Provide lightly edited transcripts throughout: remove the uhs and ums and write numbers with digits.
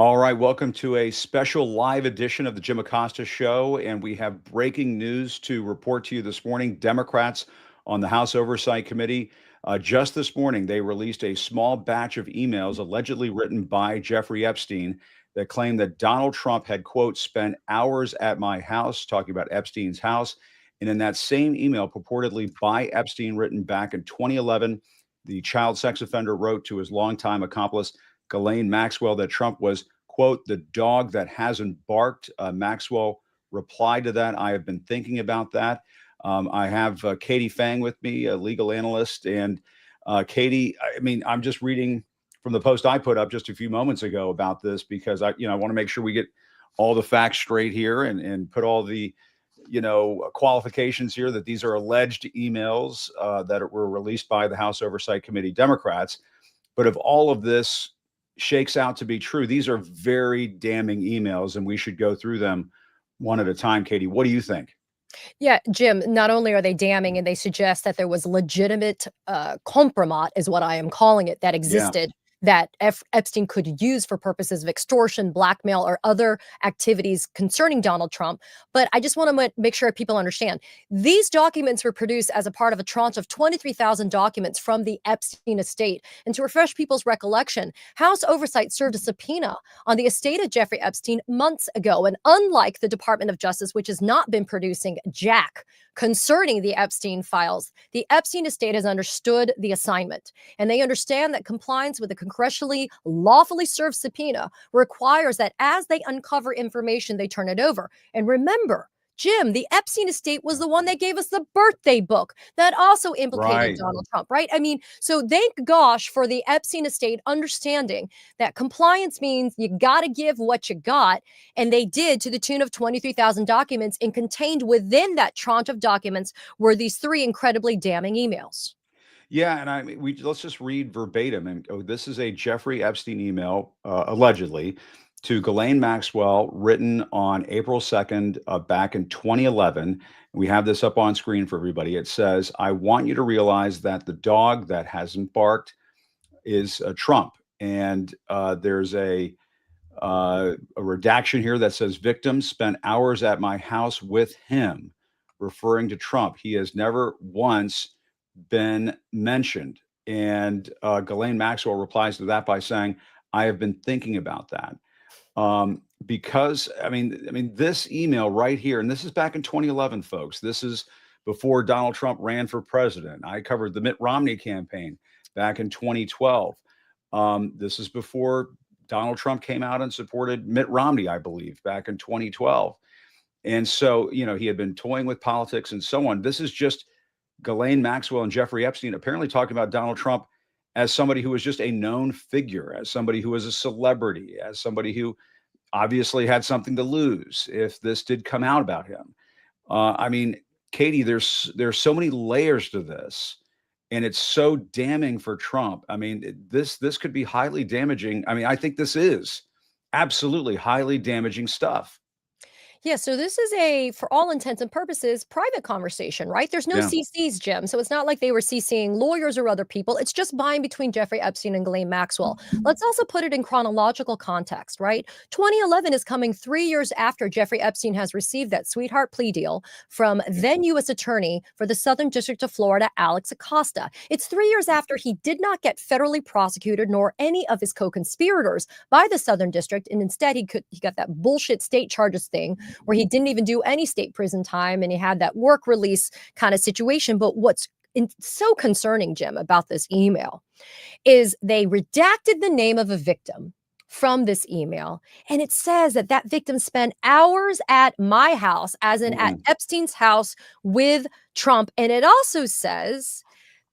All right, welcome to a special live edition of the Jim Acosta Show. And we have breaking news to report to you this morning. Democrats on the House Oversight Committee, just this morning, they released a small batch of emails allegedly written by Jeffrey Epstein that claimed that Donald Trump had, quote, spent hours at my house, talking about Epstein's house. And in that same email, purportedly by Epstein, written back in 2011, the child sex offender wrote to his longtime accomplice, Ghislaine Maxwell, that Trump was, quote, the dog that hasn't barked. Maxwell replied to that. I have been thinking about that. I have Katie Fang with me, a legal analyst. And Katie, I mean, I'm just reading from the post I put up just a few moments ago about this because I want to make sure we get all the facts straight here and put all the, qualifications here that these are alleged emails that were released by the House Oversight Committee Democrats. But if all of this shakes out to be true, these are very damning emails, and we should go through them one at a time. Katie, what do you think? Yeah, Jim, not only are they damning and they suggest that there was legitimate compromise, is what I am calling it, that Yeah. existed that Epstein could use for purposes of extortion, blackmail, or other activities concerning Donald Trump. But I just want to make sure people understand these documents were produced as a part of a tranche of 23,000 documents from the Epstein estate. And to refresh people's recollection, House Oversight served a subpoena on the estate of Jeffrey Epstein months ago. And unlike the Department of Justice, which has not been producing jack concerning the Epstein files, the Epstein estate has understood the assignment. And they understand that compliance with a congressionally lawfully served subpoena requires that as they uncover information, they turn it over. And remember, Jim, the Epstein estate was the one that gave us the birthday book that also implicated Right. Donald Trump, right? I mean, so thank gosh for the Epstein estate understanding that compliance means you got to give what you got. And they did, to the tune of 23,000 documents, and contained within that tranche of documents were these three incredibly damning emails. Yeah, and I mean, let's just read verbatim. And this is a Jeffrey Epstein email, allegedly, to Ghislaine Maxwell, written on April 2nd, back in 2011. We have this up on screen for everybody. It says, "I want you to realize that the dog that hasn't barked is Trump." And there's a redaction here that says, "Victims spent hours at my house with him," referring to Trump. He has never once been mentioned. And Ghislaine Maxwell replies to that by saying, "I have been thinking about that." Because I mean, this email right here, and this is back in 2011, folks. This is before Donald Trump ran for president. I covered the Mitt Romney campaign back in 2012. This is before Donald Trump came out and supported Mitt Romney, I believe, back in 2012. And so, he had been toying with politics and so on. This is just Ghislaine Maxwell and Jeffrey Epstein apparently talking about Donald Trump as somebody who was just a known figure, as somebody who was a celebrity, as somebody who obviously had something to lose if this did come out about him. I mean, Katie, there's so many layers to this, and it's so damning for Trump. I mean, this could be highly damaging. I mean, I think this is absolutely highly damaging stuff. Yeah, so this is a, for all intents and purposes, private conversation, right? There's no Yeah. CCs, Jim. So it's not like they were CCing lawyers or other people. It's just buying between Jeffrey Epstein and Ghislaine Maxwell. Let's also put it in chronological context, right? 2011 is coming 3 years after Jeffrey Epstein has received that sweetheart plea deal from then U.S. Attorney for the Southern District of Florida, Alex Acosta. It's 3 years after he did not get federally prosecuted nor any of his co-conspirators by the Southern District, and instead he got that bullshit state charges thing where he didn't even do any state prison time and he had that work release kind of situation. But what's so concerning, Jim, about this email is they redacted the name of a victim from this email. And it says that that victim spent hours at my house, as in at Mm. Epstein's house with Trump. And it also says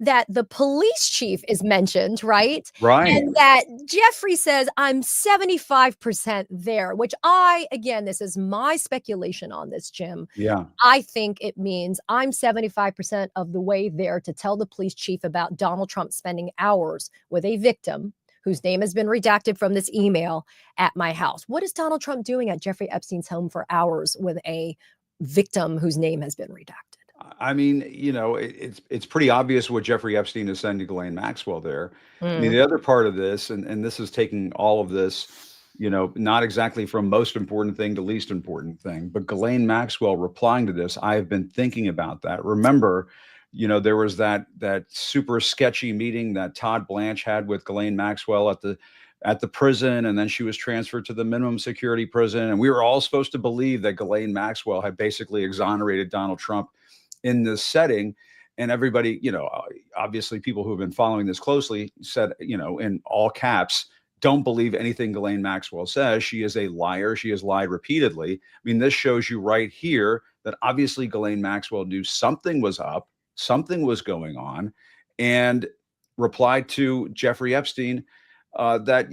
that the police chief is mentioned, right? Right. And that Jeffrey says, I'm 75% there, which again, this is my speculation on this, Jim. Yeah. I think it means I'm 75% of the way there to tell the police chief about Donald Trump spending hours with a victim whose name has been redacted from this email at my house. What is Donald Trump doing at Jeffrey Epstein's home for hours with a victim whose name has been redacted? I mean, it's pretty obvious what Jeffrey Epstein is sending Ghislaine Maxwell there. I mean, Mm. the other part of this, and this is taking all of this, not exactly from most important thing to least important thing, but Ghislaine Maxwell replying to this, I have been thinking about that. Remember, there was that super sketchy meeting that Todd Blanche had with Ghislaine Maxwell at the prison, and then she was transferred to the minimum security prison, and we were all supposed to believe that Ghislaine Maxwell had basically exonerated Donald Trump in this setting. And everybody, obviously people who have been following this closely said, in all caps, don't believe anything Ghislaine Maxwell says. She is a liar. She has lied repeatedly. I mean, this shows you right here that obviously Ghislaine Maxwell knew something was up, something was going on, and replied to Jeffrey Epstein that,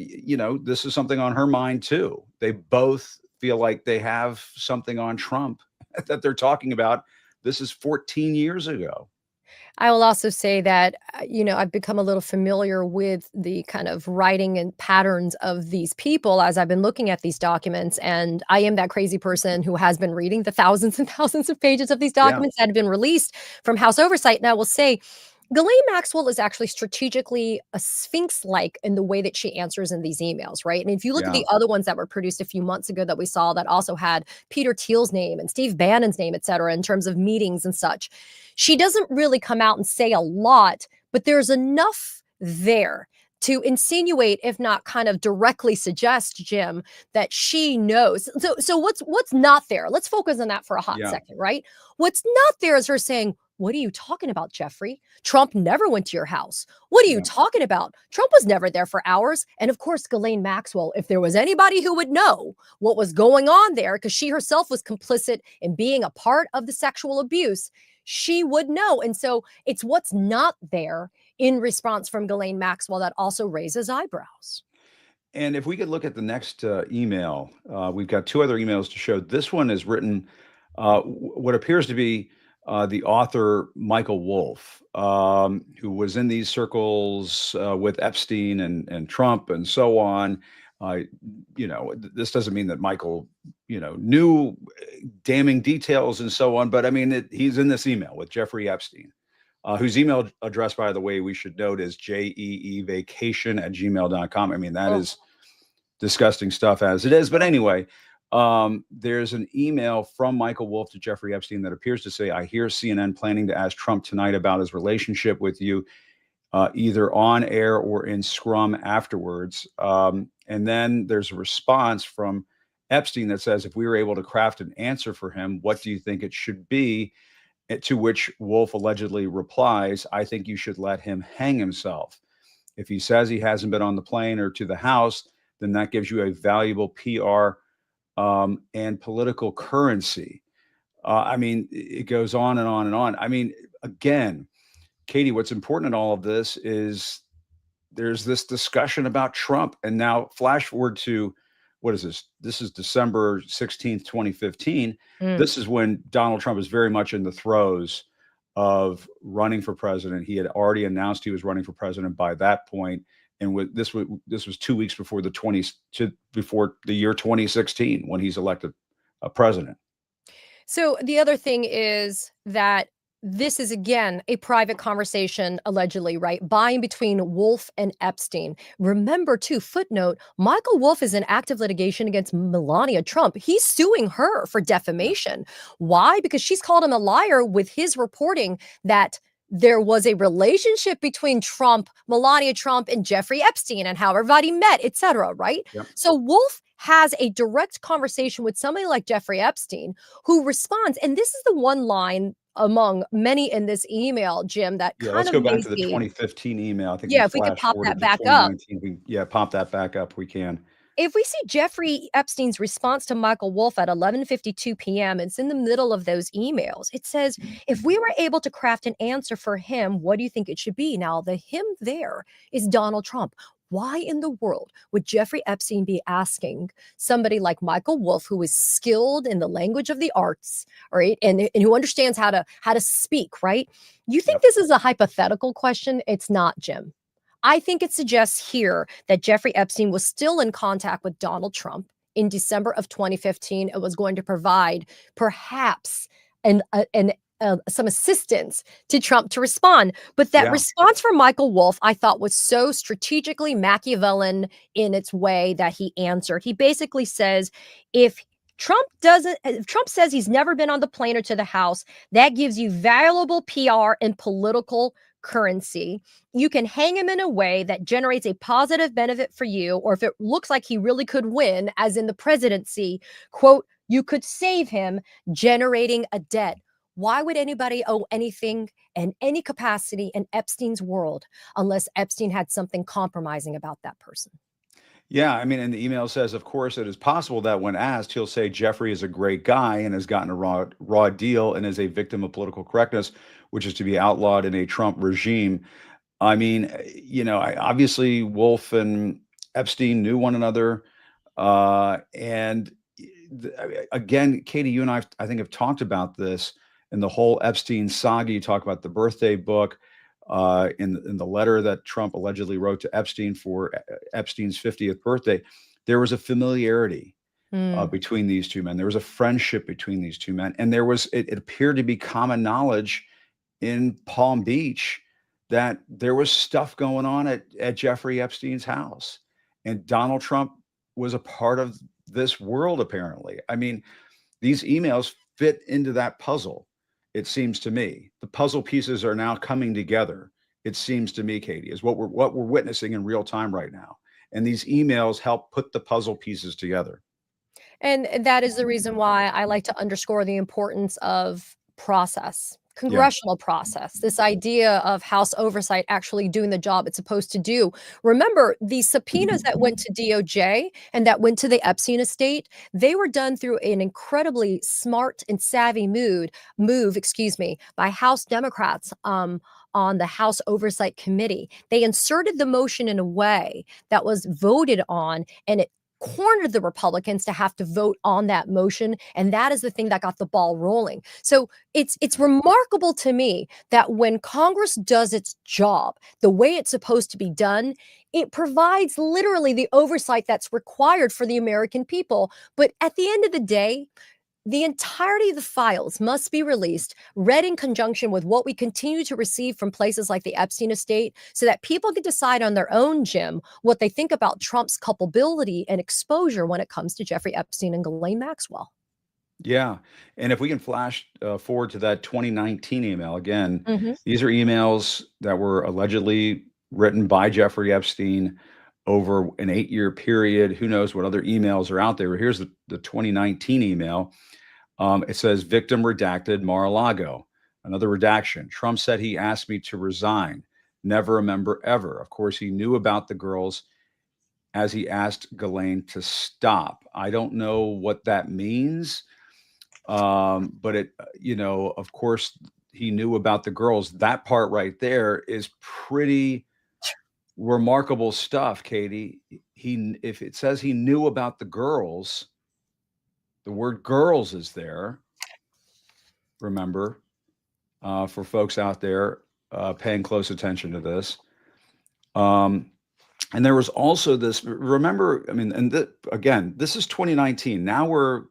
this is something on her mind too. They both feel like they have something on Trump that they're talking about. This is 14 years ago. I will also say that, I've become a little familiar with the kind of writing and patterns of these people as I've been looking at these documents. And I am that crazy person who has been reading the thousands and thousands of pages of these documents that have been released from House Oversight. And I will say, Ghislaine Maxwell is actually strategically a sphinx-like in the way that she answers in these emails, right? And if you look at the other ones that were produced a few months ago that we saw that also had Peter Thiel's name and Steve Bannon's name, et cetera, in terms of meetings and such, she doesn't really come out and say a lot, but there's enough there to insinuate, if not kind of directly suggest, Jim, that she knows. So what's not there? Let's focus on that for a hot second, right? What's not there is her saying, what are you talking about, Jeffrey? Trump never went to your house. What are you talking about? Trump was never there for hours. And of course, Ghislaine Maxwell, if there was anybody who would know what was going on there, because she herself was complicit in being a part of the sexual abuse, she would know. And so it's what's not there in response from Ghislaine Maxwell that also raises eyebrows. And if we could look at the next email, we've got two other emails to show. This one is written, what appears to be the author Michael Wolff, who was in these circles with Epstein and Trump and so on. This doesn't mean that Michael, knew damning details and so on, but I mean, he's in this email with Jeffrey Epstein, whose email address, by the way, we should note is jeevacation@gmail.com. I mean, that is disgusting stuff as it is. But anyway, there's an email from Michael Wolff to Jeffrey Epstein that appears to say, I hear CNN planning to ask Trump tonight about his relationship with you, either on air or in scrum afterwards. And then there's a response from Epstein that says, if we were able to craft an answer for him, what do you think it should be? To which Wolff allegedly replies, I think you should let him hang himself. If he says he hasn't been on the plane or to the house, then that gives you a valuable PR and political currency. I mean, it goes on and on and on. I mean, again, Katie, what's important in all of this is there's this discussion about Trump. And now flash forward to, what is this? This is December 16th, 2015. This is when Donald Trump is very much in the throes of running for president. He had already announced he was running for president by that point. And this was 2 weeks before before the year 2016 when he's elected a president. So the other thing is that this is, again, a private conversation, allegedly, right? By and between Wolff and Epstein. Remember, too, footnote, Michael Wolff is in active litigation against Melania Trump. He's suing her for defamation. Why? Because she's called him a liar with his reporting that there was a relationship between Trump, Melania Trump, and Jeffrey Epstein and how everybody met, et cetera, right? Yep. So Wolff has a direct conversation with somebody like Jeffrey Epstein who responds. And this is the one line among many in this email, Jim, that kind of let's go back to the 2015 email. I think if we could pop that back up. Pop that back up. We can. If we see Jeffrey Epstein's response to Michael Wolff at 11:52 p.m., it's in the middle of those emails. It says, if we were able to craft an answer for him, what do you think it should be? Now, the him there is Donald Trump. Why in the world would Jeffrey Epstein be asking somebody like Michael Wolff, who is skilled in the language of the arts, right, and who understands how to speak, right? You think this is a hypothetical question? It's not, Jim. I think it suggests here that Jeffrey Epstein was still in contact with Donald Trump in December of 2015 and was going to provide perhaps an some assistance to Trump to respond. But that Yeah. response from Michael Wolff, I thought, was so strategically Machiavellian in its way that he answered. He basically says, if if Trump says he's never been on the plane or to the House, that gives you valuable PR and political currency. You can hang him in a way that generates a positive benefit for you, or if it looks like he really could win, as in the presidency, quote, you could save him, generating a debt. Why would anybody owe anything in any capacity in Epstein's world unless Epstein had something compromising about that person? Yeah, I mean, and the email says, of course, it is possible that when asked, he'll say Jeffrey is a great guy and has gotten a raw deal and is a victim of political correctness, which is to be outlawed in a Trump regime. I mean, obviously Wolf and Epstein knew one another, and again, Katie, you and I think, have talked about this in the whole Epstein saga. You talk about the birthday book, in the letter that Trump allegedly wrote to Epstein for Epstein's 50th birthday. There was a familiarity Mm. between these two men. There was a friendship between these two men, and it appeared to be common knowledge in Palm Beach that there was stuff going on at Jeffrey Epstein's house, and Donald Trump was a part of this world. Apparently, I mean, these emails fit into that puzzle. It seems to me the puzzle pieces are now coming together. It seems to me, Katie, is what we're witnessing in real time right now, and these emails help put the puzzle pieces together. And that is the reason why I like to underscore the importance of process, Yeah. congressional process, this idea of House oversight actually doing the job it's supposed to do. Remember, the subpoenas that went to DOJ and that went to the Epstein estate, they were done through an incredibly smart and savvy by House Democrats on the House Oversight Committee. They inserted the motion in a way that was voted on, and it cornered the Republicans to have to vote on that motion, and that is the thing that got the ball rolling. So it's remarkable to me that when Congress does its job the way it's supposed to be done, it provides literally the oversight that's required for the American people. But at the end of the day, the entirety of the files must be released, read in conjunction with what we continue to receive from places like the Epstein estate, so that people can decide on their own, Jim, what they think about Trump's culpability and exposure when it comes to Jeffrey Epstein and Ghislaine Maxwell. Yeah. And if we can flash forward to that 2019 email again, Mhm. these are emails that were allegedly written by Jeffrey Epstein over an 8-year period. Who knows what other emails are out there? Here's the 2019 email. It says, victim redacted, Mar-a-Lago. Another redaction. Trump said he asked me to resign. Never remember ever. Of course, he knew about the girls as he asked Ghislaine to stop. I don't know what that means. But of course, he knew about the girls. That part right there is pretty remarkable stuff, Katie. If it says he knew about the girls, the word girls is there. Remember, for folks out there paying close attention to this. And there was also this, remember, I mean, again, this is 2019. Now we're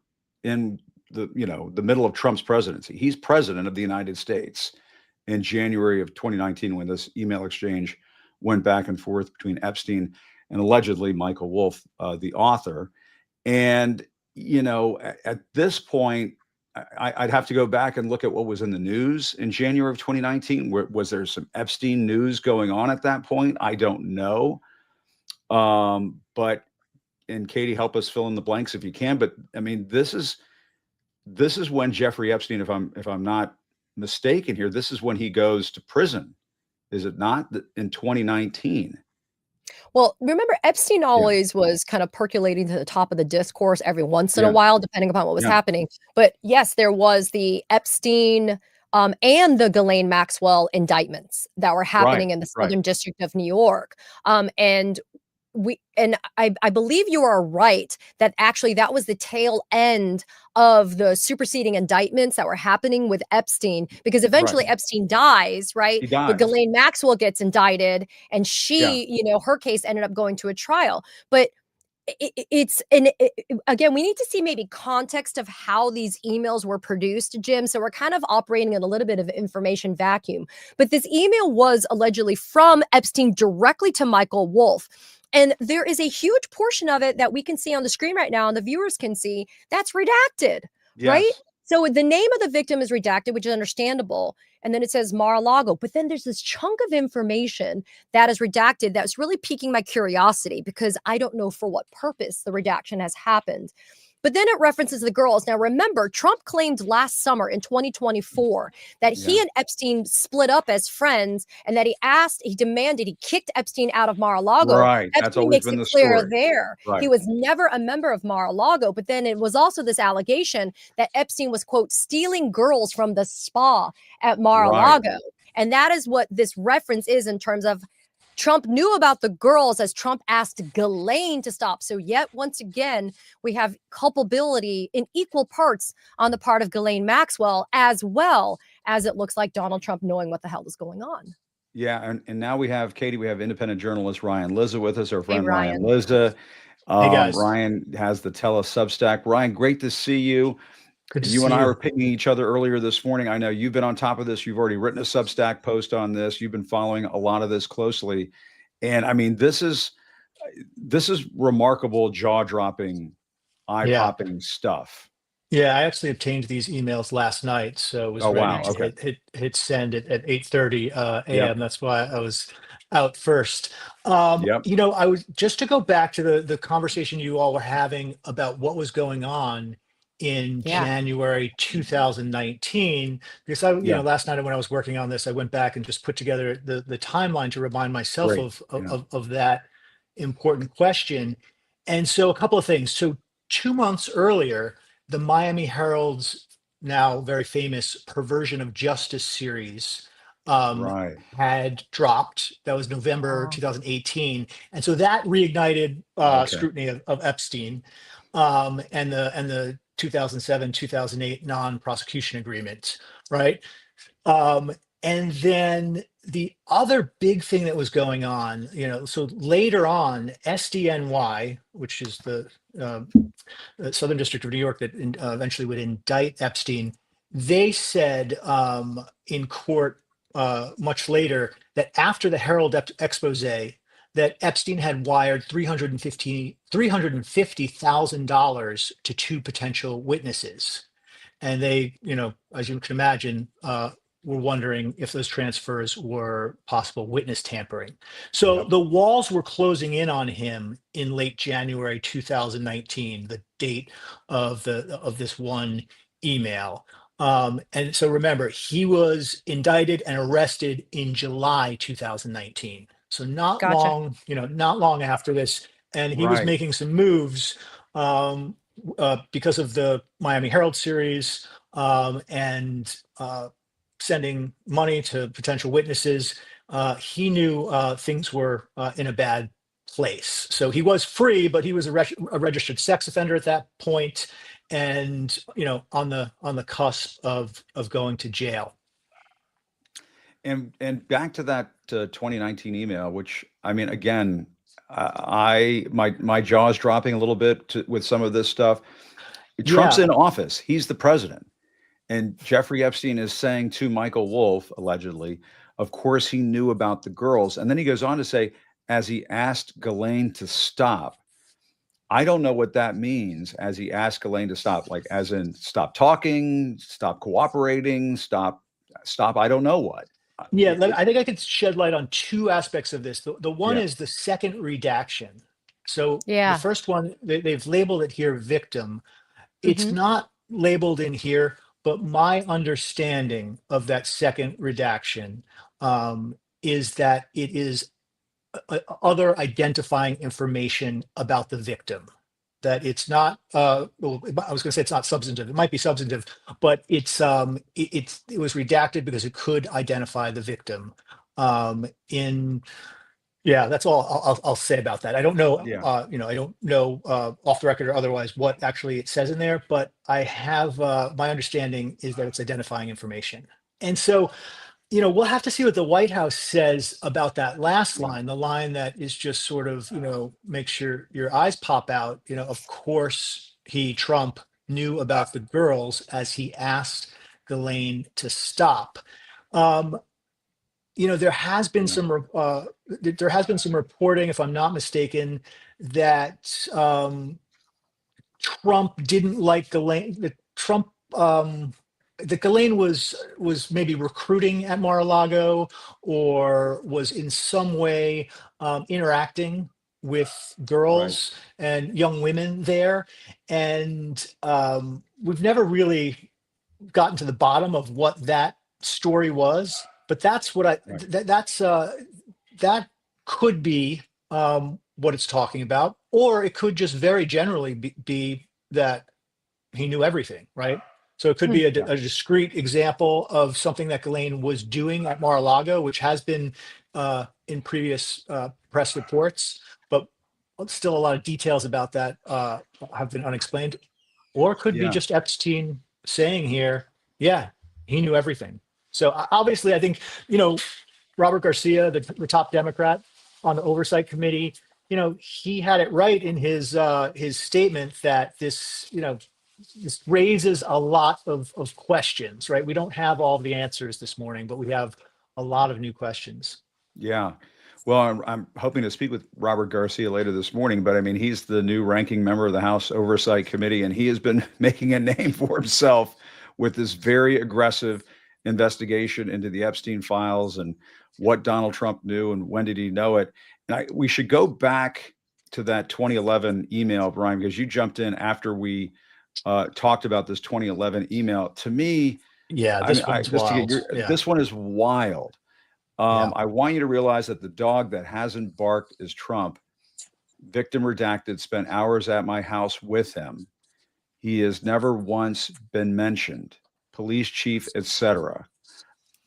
in the middle of Trump's presidency. He's president of the United States in January of 2019 when this email exchange went back and forth between Epstein and allegedly Michael Wolff, the author. And, at this point, I'd have to go back and look at what was in the news in January of 2019. Was there some Epstein news going on at that point? I don't know. But and Katie, help us fill in the blanks if you can. But I mean, this is when Jeffrey Epstein, if I'm not mistaken here, this is when he goes to prison. Is it not in 2019? Well, remember, Epstein Yeah. always was kind of percolating to the top of the discourse every once in a Yeah. while, depending upon what was Yeah. happening. But yes, there was the Epstein and the Ghislaine Maxwell indictments that were Right. happening in the Right. Southern District of New York. And I believe you are right that actually that was the tail end of the superseding indictments that were happening with Epstein, because Right. eventually Epstein dies, right? He But dies. Ghislaine Maxwell gets indicted, and Yeah. she, her case ended up going to a trial. But again, we need to see maybe context of how these emails were produced, Jim. So we're kind of operating in a little bit of an information vacuum. But this email was allegedly from Epstein directly to Michael Wolff. And there is a huge portion of it that we can see on the screen right now, and the viewers can see that's redacted, right? Yes. So the name of the victim is redacted, which is understandable. And then it says Mar-a-Lago. But then there's this chunk of information that is redacted that's really piquing my curiosity because I don't know for what purpose the redaction has happened. But then it references the girls. Now, remember, Trump claimed last summer in 2024 that he Yeah. and Epstein split up as friends and that he demanded, he kicked Epstein out of Mar-a-Lago. Right. That's Epstein always makes been it the clear story. there he Right. was never a member of Mar-a-Lago. But then it was also this allegation that Epstein was, quote, stealing girls from the spa at Right. Mar-a-Lago. And that is what this reference is in terms of Trump knew about the girls as Trump asked Ghislaine to stop. So yet once again, we have culpability in equal parts on the part of Ghislaine Maxwell, as well as it looks like Donald Trump knowing what the hell is going on. Yeah. And now we have Katie, we have independent journalist Ryan Lizza with us, our Hey, friend Ryan Ryan. Lizza. Hey guys, Ryan has the Tell Us Substack. Ryan, great to see you. good to You and see I were you. pinging each other earlier this morning. I know you've been on top of this. You've already written a Substack post on this. You've been following a lot of this closely. And I mean, this is remarkable, jaw-dropping, Yeah, eye-popping stuff. yeah. I actually obtained these emails last night, so was Oh, ready wow. to Okay. hit send at 8:30 Yep. a.m. That's why I was out first. Yep. I was just to go back to the conversation you all were having about what was going on in Yeah. January 2019, because Yeah. last night when I was working on this, I went back and just put together the timeline to remind myself Great. of Yeah. that important question. And so a couple of things. So 2 months earlier, the Miami Herald's now very famous Perversion of Justice series um, Right. had dropped. That was November Wow. 2018, and so that reignited Okay. scrutiny of Epstein and the 2007-2008 non-prosecution agreement, right? Um, and then the other big thing that was going on, so later on, SDNY, which is the Southern District of New York that eventually would indict Epstein, they said in court much later that after the Herald expose, that Epstein had wired $350,000 to two potential witnesses. And they, as you can imagine, were wondering if those transfers were possible witness tampering. So Yep. the walls were closing in on him in late January 2019, the date of this one email. And so remember, he was indicted and arrested in July 2019. So Gotcha. not long after this, and he was Right. making some moves um, because of the Miami Herald series and sending money to potential witnesses. He knew things were in a bad place. So he was free, but he was a registered sex offender at that point, and on the cusp of going to jail. And back to that 2019 email, which I mean, again, my jaw's dropping a little bit with some of this stuff. Trump's Yeah, in office. He's the president. And Jeffrey Epstein is saying to Michael Wolff, allegedly, of course he knew about the girls. And then he goes on to say, as he asked Ghislaine to stop. I don't know what that means as he asked Ghislaine to stop, like as in stop talking, stop cooperating, stop. I don't know what. yeah. I think I could shed light on two aspects of this. The one Yeah. is the second redaction. So the Yeah. first one, they've labeled it here victim. It's Hmm. not labeled in here, but my understanding of that second redaction is that it is other identifying information about the victim. That it's not. Well, I was going to say it's not substantive. It might be substantive, but it was redacted because it could identify the victim. In Yeah, that's all I'll say about that. I don't know, Yeah. I don't know off the record or otherwise what actually it says in there, but I have my understanding is that it's identifying information. And so we'll have to see what the White House says about that last line, the line that is just sort of, makes your eyes pop out. Of course, Trump, knew about the girls as he asked Ghislaine to stop. Um, there has been Yeah. there has been some reporting, if I'm not mistaken, that Trump didn't like Ghislaine. That Ghislaine was maybe recruiting at Mar-a-Lago, or was in some way interacting with Right. girls and young women there, and we've never really gotten to the bottom of what that story was. But that's what I Right. that could be what it's talking about, or it could just very generally be that he knew everything, right? So it could be Yeah. a discrete example of something that Ghislaine was doing at Mar-a-Lago, which has been in previous press reports, but still a lot of details about that have been unexplained. Or it could be Yeah. just Epstein saying here, yeah, he knew everything. So obviously, I think, Robert Garcia, the top Democrat on the oversight committee, he had it right in his statement that this raises a lot of questions, right? We don't have all the answers this morning, but we have a lot of new questions. Yeah. Well, I'm hoping to speak with Robert Garcia later this morning, but I mean, he's the new ranking member of the House Oversight Committee, and he has been making a name for himself with this very aggressive investigation into the Epstein files and what Donald Trump knew and when did he know it. And we should go back to that 2011 email, Brian, because you jumped in after we talked about this 2011 email. To me, Yeah, I mean, this one's just to get wild. your, Yeah, this one is wild. yeah, I want you to realize that the dog that hasn't barked is Trump. Victim redacted spent hours at my house with him. He has never once been mentioned. Police chief, etc.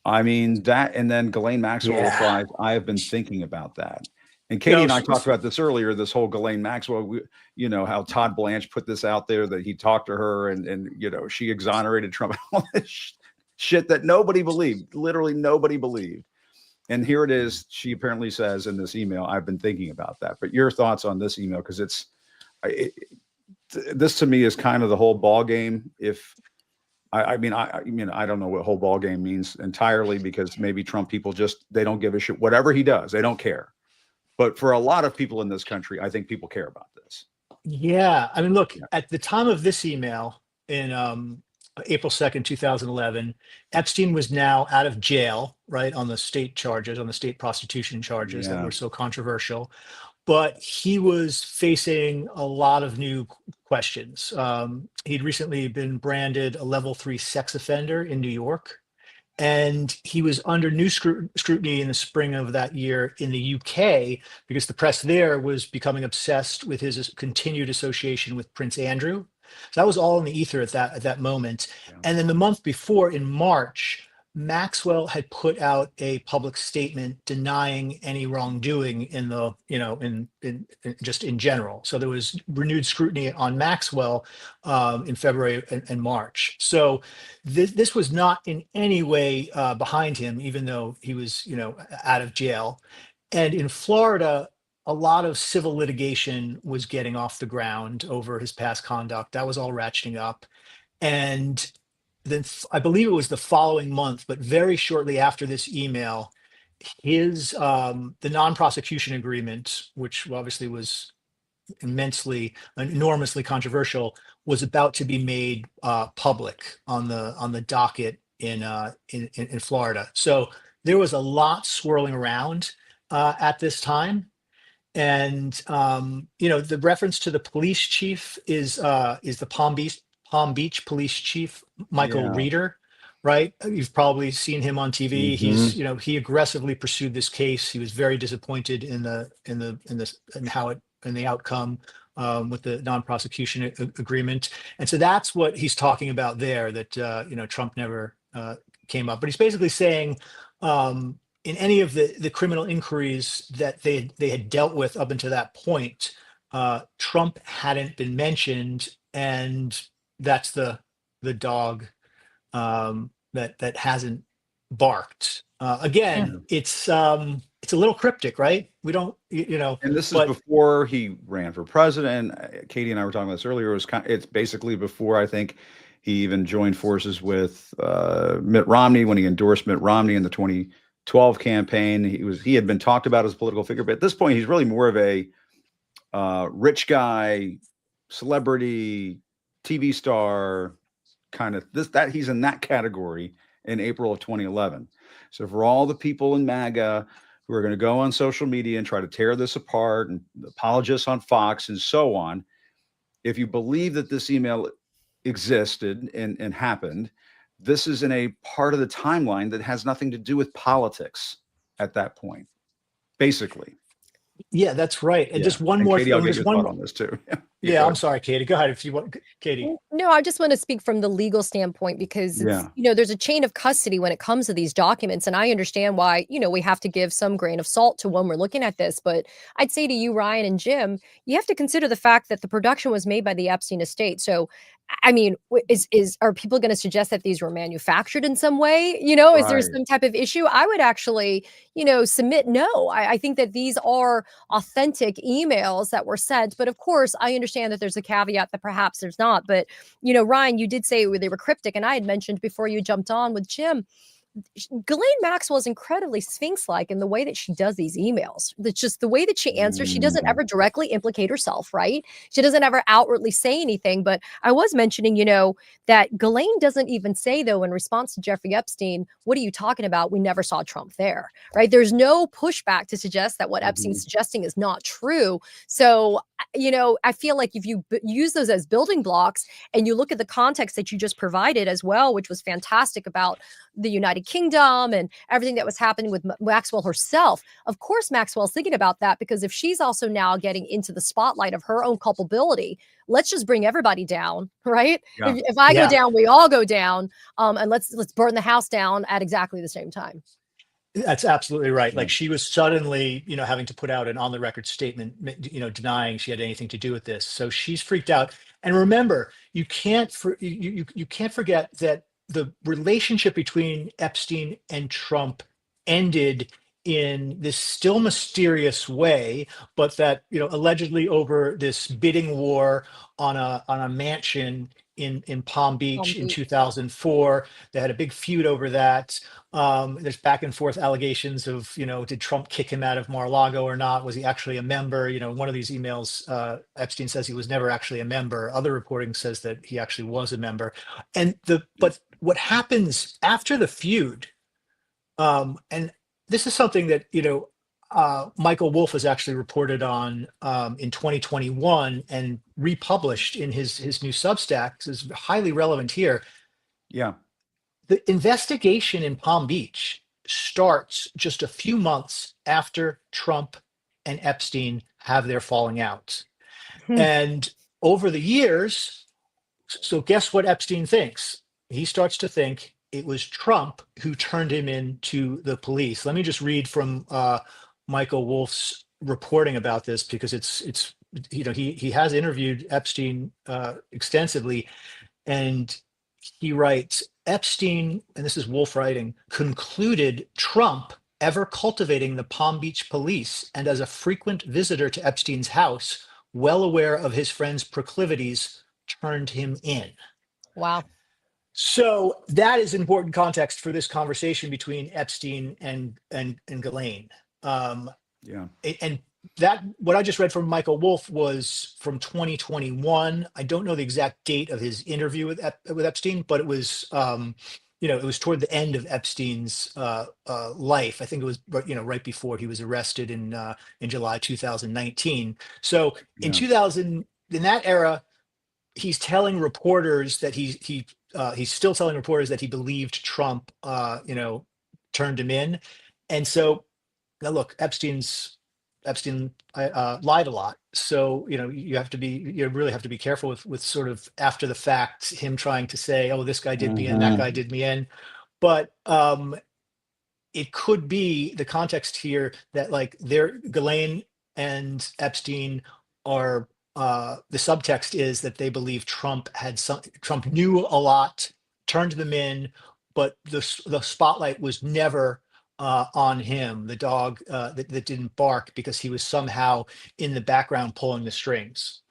I mean that, and then Ghislaine Maxwell yeah. replies, "I have been thinking about that." And You Katie know, and I talked about this earlier. This whole Ghislaine Maxwell, how Todd Blanche put this out there that he talked to her, and she exonerated Trump. All this shit that nobody believed, literally nobody believed. And here it is. She apparently says in this email, "I've been thinking about that." But your thoughts on this email? Because it, this to me is kind of the whole ball game. If I mean, I don't know what whole ball game means entirely, because maybe Trump people just, they don't give a shit. Whatever he does, they don't care. But for a lot of people in this country, I think people care about this. yeah. I mean, look, Yeah. at the time of this email in April 2nd, 2011, Epstein was now out of jail, right, on the state charges, on the state prostitution charges that Yeah. were so controversial. But he was facing a lot of new questions. He'd recently been branded a level 3 sex offender in New York. And he was under new scrutiny in the spring of that year in the UK, because the press there was becoming obsessed with his continued association with Prince Andrew. So that was all in the ether at that moment. Yeah. And then the month before, in March, Maxwell had put out a public statement denying any wrongdoing in the, in just in general. So there was renewed scrutiny on Maxwell in February and March. So this was not in any way behind him, even though he was, out of jail. And in Florida, a lot of civil litigation was getting off the ground over his past conduct. That was all ratcheting up. And then I believe it was the following month, but very shortly after this email, the non-prosecution agreement, which obviously was enormously controversial, was about to be made public on the docket in Florida. So there was a lot swirling around at this time. And the reference to the police chief is the Palm Beach police chief, Michael Yeah. Reeder, right? You've probably seen him on TV. Hmm. He aggressively pursued this case. He was very disappointed in the outcome with the non-prosecution agreement. And so that's what he's talking about there, that Trump never came up. But he's basically saying, in any of the criminal inquiries that they had dealt with up until that point, Trump hadn't been mentioned, and that's the dog that hasn't barked. Mm. Again, it's a little cryptic, right? We don't, And this is but before he ran for president. Katie and I were talking about this earlier. It's basically before, I think, he even joined forces with Mitt Romney when he endorsed Mitt Romney in the 2012 campaign. He had been talked about as a political figure, but at this point, he's really more of a rich guy, celebrity, TV star, kind of that he's in that category in April of 2011. So for all the people in MAGA who are going to go on social media and try to tear this apart, and apologists on Fox and so on, if you believe that this email existed and happened, this is in a part of the timeline that has nothing to do with politics at that point, basically. yeah, that's right. And Yeah. just one And more Katie, I'll thing. get There's your one thought more. on this too. Yeah, Go I'm ahead. sorry, Katie. Go ahead if you want, Katie. No, I just want to speak from the legal standpoint because it's, Yeah. there's a chain of custody when it comes to these documents. And I understand why, we have to give some grain of salt to when we're looking at this. But I'd say to you, Ryan and Jim, you have to consider the fact that the production was made by the Epstein estate. So, I mean, are people going to suggest that these were manufactured in some way? Is there Right. some type of issue? I would actually, submit no. I think that these are authentic emails that were sent. But of course, I understand that there's a caveat that perhaps there's not. But Ryan, you did say they were cryptic, and I had mentioned before you jumped on with Jim, Ghislaine Maxwell is incredibly Sphinx-like in the way that she does these emails. That's just the way that she answers. She doesn't ever directly implicate herself, right? She doesn't ever outwardly say anything. But I was mentioning, that Ghislaine doesn't even say, though, in response to Jeffrey Epstein, what are you talking about? We never saw Trump there, right? There's no pushback to suggest that what Epstein's suggesting is not true. So, I feel like if you use those as building blocks and you look at the context that you just provided as well, which was fantastic about the United Kingdom and everything that was happening with Maxwell herself. Of course, Maxwell's thinking about that because if she's also now getting into the spotlight of her own culpability, let's just bring everybody down, right? Yeah. If I go Yeah. down, we all go down, and let's burn the house down at exactly the same time. That's absolutely right. Yeah. Like she was suddenly, having to put out an on the record statement, denying she had anything to do with this. So she's freaked out. And remember, you can't forget that the relationship between Epstein and Trump ended in this still mysterious way, but that allegedly over this bidding war on a mansion in Palm Beach in 2004. They had a big feud over that. There's back and forth allegations of, did Trump kick him out of Mar-a-Lago or not? Was he actually a member? One of these emails, Epstein says he was never actually a member. Other reporting says that he actually was a member. But what happens after the feud, and this is something that, Michael Wolff has actually reported on in 2021 and republished in his new Substack. This is highly relevant here. Yeah. The investigation in Palm Beach starts just a few months after Trump and Epstein have their falling out. And over the years, so guess what Epstein thinks? He starts to think it was Trump who turned him in to the police. Let me just read from Michael Wolff's reporting about this because it's he has interviewed Epstein extensively, and he writes, Epstein, and this is Wolff writing, concluded Trump, ever cultivating the Palm Beach police and as a frequent visitor to Epstein's house, well aware of his friend's proclivities, turned him in. Wow. So that is important context for this conversation between Epstein and Ghislaine. Yeah. And that what I just read from Michael Wolff was from 2021. I don't know the exact date of his interview with Epstein, but it was it was toward the end of Epstein's life. I think it was right before he was arrested in July 2019. So in in that era, he's telling reporters that he's still telling reporters that he believed Trump turned him in. And so now look, Epstein lied a lot. So, you really have to be careful with sort of after the fact, him trying to say, oh, this guy did me in, that guy did me in. But it could be the context here that like Ghislaine and Epstein are, the subtext is that they believe Trump knew a lot, turned them in, but the spotlight was never on him, the dog that didn't bark because he was somehow in the background pulling the strings.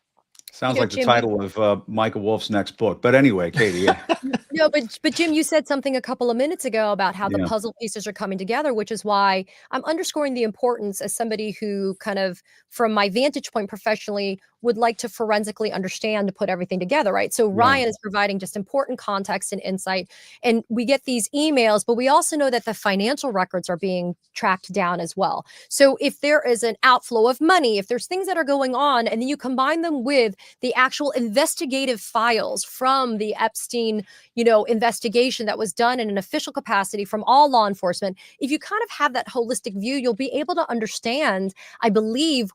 Sounds like the Jim, title of Michael Wolff's next book. But anyway, Katie, yeah, no, but Jim, you said something a couple of minutes ago about how the yeah, puzzle pieces are coming together, which is why I'm underscoring the importance as somebody who kind of, from my vantage point professionally, would like to forensically understand to put everything together, right? So yeah, Ryan is providing just important context and insight, and we get these emails, but we also know that the financial records are being tracked down as well. So if there is an outflow of money, if there's things that are going on, and then you combine them with the actual investigative files from the Epstein, investigation that was done in an official capacity from all law enforcement, if you kind of have that holistic view, you'll be able to understand, I believe,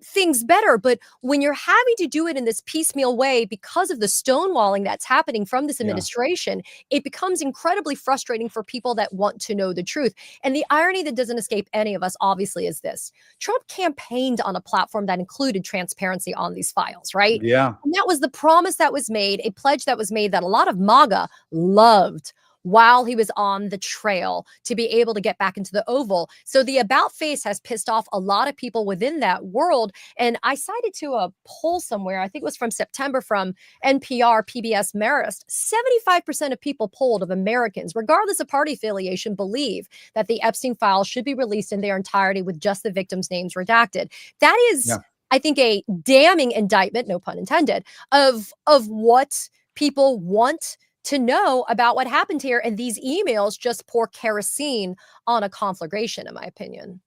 things better. But when you're having to do it in this piecemeal way because of the stonewalling that's happening from this yeah, administration, it becomes incredibly frustrating for people that want to know the truth. And the irony that doesn't escape any of us, obviously, is this: Trump campaigned on a platform that included transparency on these files, right? yeah, And that was the promise that was made, a pledge that was made that a lot of MAGA loved while he was on the trail to be able to get back into the Oval. So the about face has pissed off a lot of people within that world. And I cited to a poll somewhere, I think it was from September, from NPR PBS Marist. 75% of people polled of Americans, regardless of party affiliation, believe that the Epstein files should be released in their entirety with just the victims' names redacted. That is, yeah. I think, a damning indictment, no pun intended, of what people want to know about what happened here. And these emails just pour kerosene on a conflagration, in my opinion.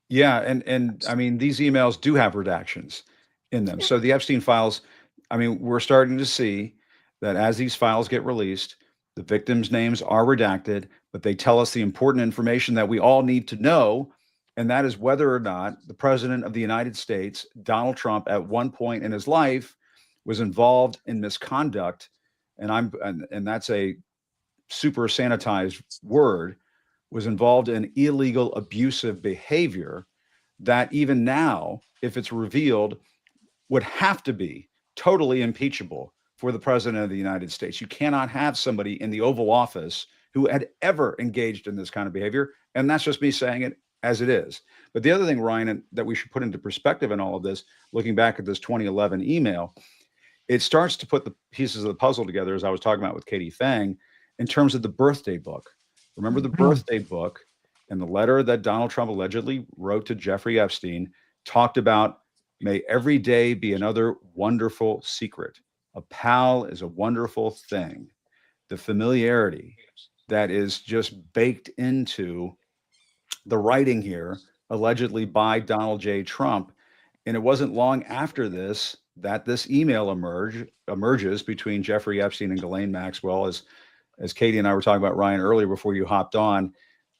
Yeah, and I mean these emails do have redactions in them. Yeah. So the Epstein files, I mean, we're starting to see that as these files get released, the victims' names are redacted, but they tell us the important information that we all need to know, and that is whether or not the president of the United States, Donald Trump, at one point in his life was involved in misconduct, and that's a super sanitized word, was involved in illegal abusive behavior that even now, if it's revealed, would have to be totally impeachable for the president of the United States. You cannot have somebody in the Oval Office who had ever engaged in this kind of behavior. And that's just me saying it as it is. But the other thing, Ryan, that we should put into perspective in all of this, looking back at this 2011 email, it starts to put the pieces of the puzzle together, as I was talking about with Katie Fang, in terms of the birthday book. Remember the birthday book and the letter that Donald Trump allegedly wrote to Jeffrey Epstein talked about, may every day be another wonderful secret. A pal is a wonderful thing. The familiarity that is just baked into the writing here, allegedly by Donald J. Trump. And it wasn't long after this that this email emerges between Jeffrey Epstein and Ghislaine Maxwell, as Katie and I were talking about, Ryan, earlier before you hopped on.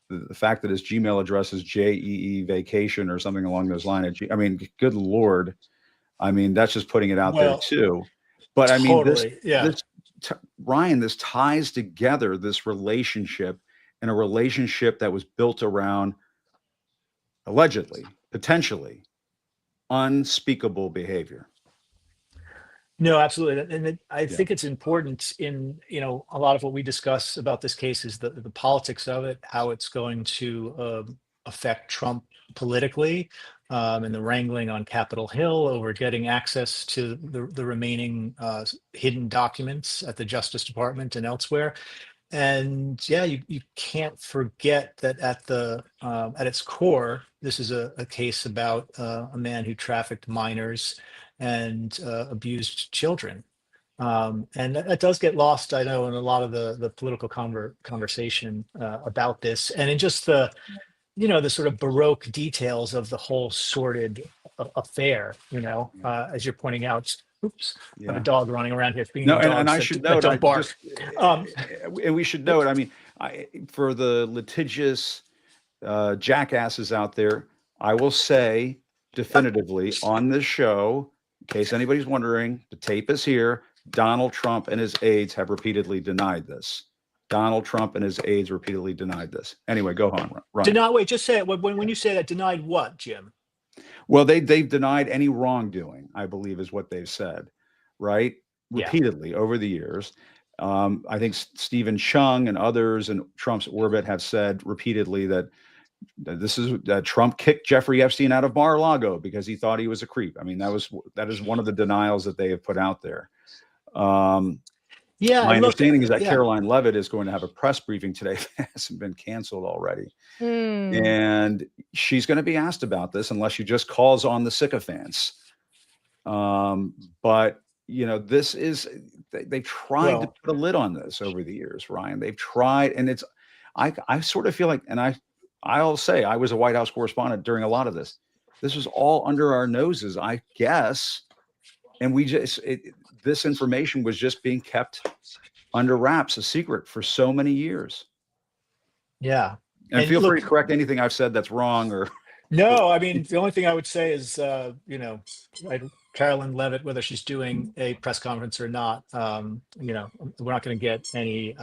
The fact that his Gmail address is JEE vacation or something along those lines. I mean, good Lord. I mean, that's just putting it out there Well, too. But I mean, totally. Yeah. Ryan, this ties together this relationship, and a relationship that was built around allegedly, potentially unspeakable behavior. No, absolutely. And I Yeah. think it's important in, a lot of what we discuss about this case is the politics of it, how it's going to affect Trump politically, and the wrangling on Capitol Hill over getting access to the remaining hidden documents at the Justice Department and elsewhere. And yeah, you can't forget that at its core, this is a case about a man who trafficked minors and abused children. And that does get lost, I know, in a lot of the political conversation about this, and in just the sort of baroque details of the whole sordid affair. As you're pointing out. Oops, I have a Yeah. dog running around here. Speaking No, of and dogs I that, should that note, I don't bark. just, Um, and we should note, I mean, for the litigious jackasses out there, I will say definitively on this show, in case anybody's wondering, the tape is here. Donald Trump and his aides have repeatedly denied this. Donald Trump and his aides repeatedly denied this. Anyway, go on, Ryan. wait, just say it. When you say that, denied what, Jim? Well, they've denied any wrongdoing, I believe is what they've said, right? Yeah. Repeatedly over the years. I think Stephen Chung and others in Trump's orbit have said repeatedly that, This is Trump kicked Jeffrey Epstein out of Mar-a-Lago because he thought he was a creep. I mean, that is one of the denials that they have put out there. Yeah, My and look, understanding is that yeah, Caroline Leavitt is going to have a press briefing today that hasn't been canceled already. And she's going to be asked about this unless she just calls on the sycophants. But, you know, this is, they tried to well, put a lid on this over the years, Ryan. They've tried, and it's, I sort of feel like, and I'll say I was a White House correspondent during a lot of this. This was all under our noses, I guess. And we just, this information was just being kept under wraps, a secret for so many years. yeah. And feel look, free to correct anything I've said that's wrong or. no, I mean, the only thing I would say is, you know, Carolyn Leavitt, whether she's doing a press conference or not, you know, we're not going to get any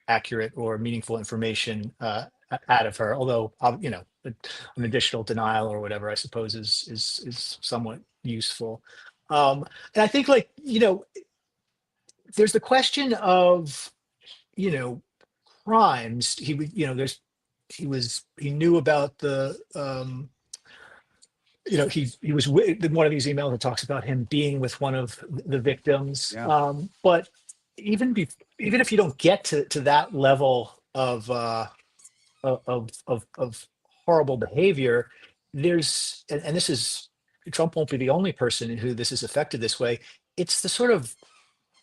accurate or meaningful information out of her. Although, you know, an additional denial or whatever, I suppose, is somewhat useful. And I think, like, you know, there's the question of, you know, crimes. He would, you know, he knew about the, you know, he was with one of these emails that talks about him being with one of the victims. Yeah. But even if you don't get to that level of horrible behavior, there's, and this is, Trump won't be the only person who this is affected this way. It's the sort of,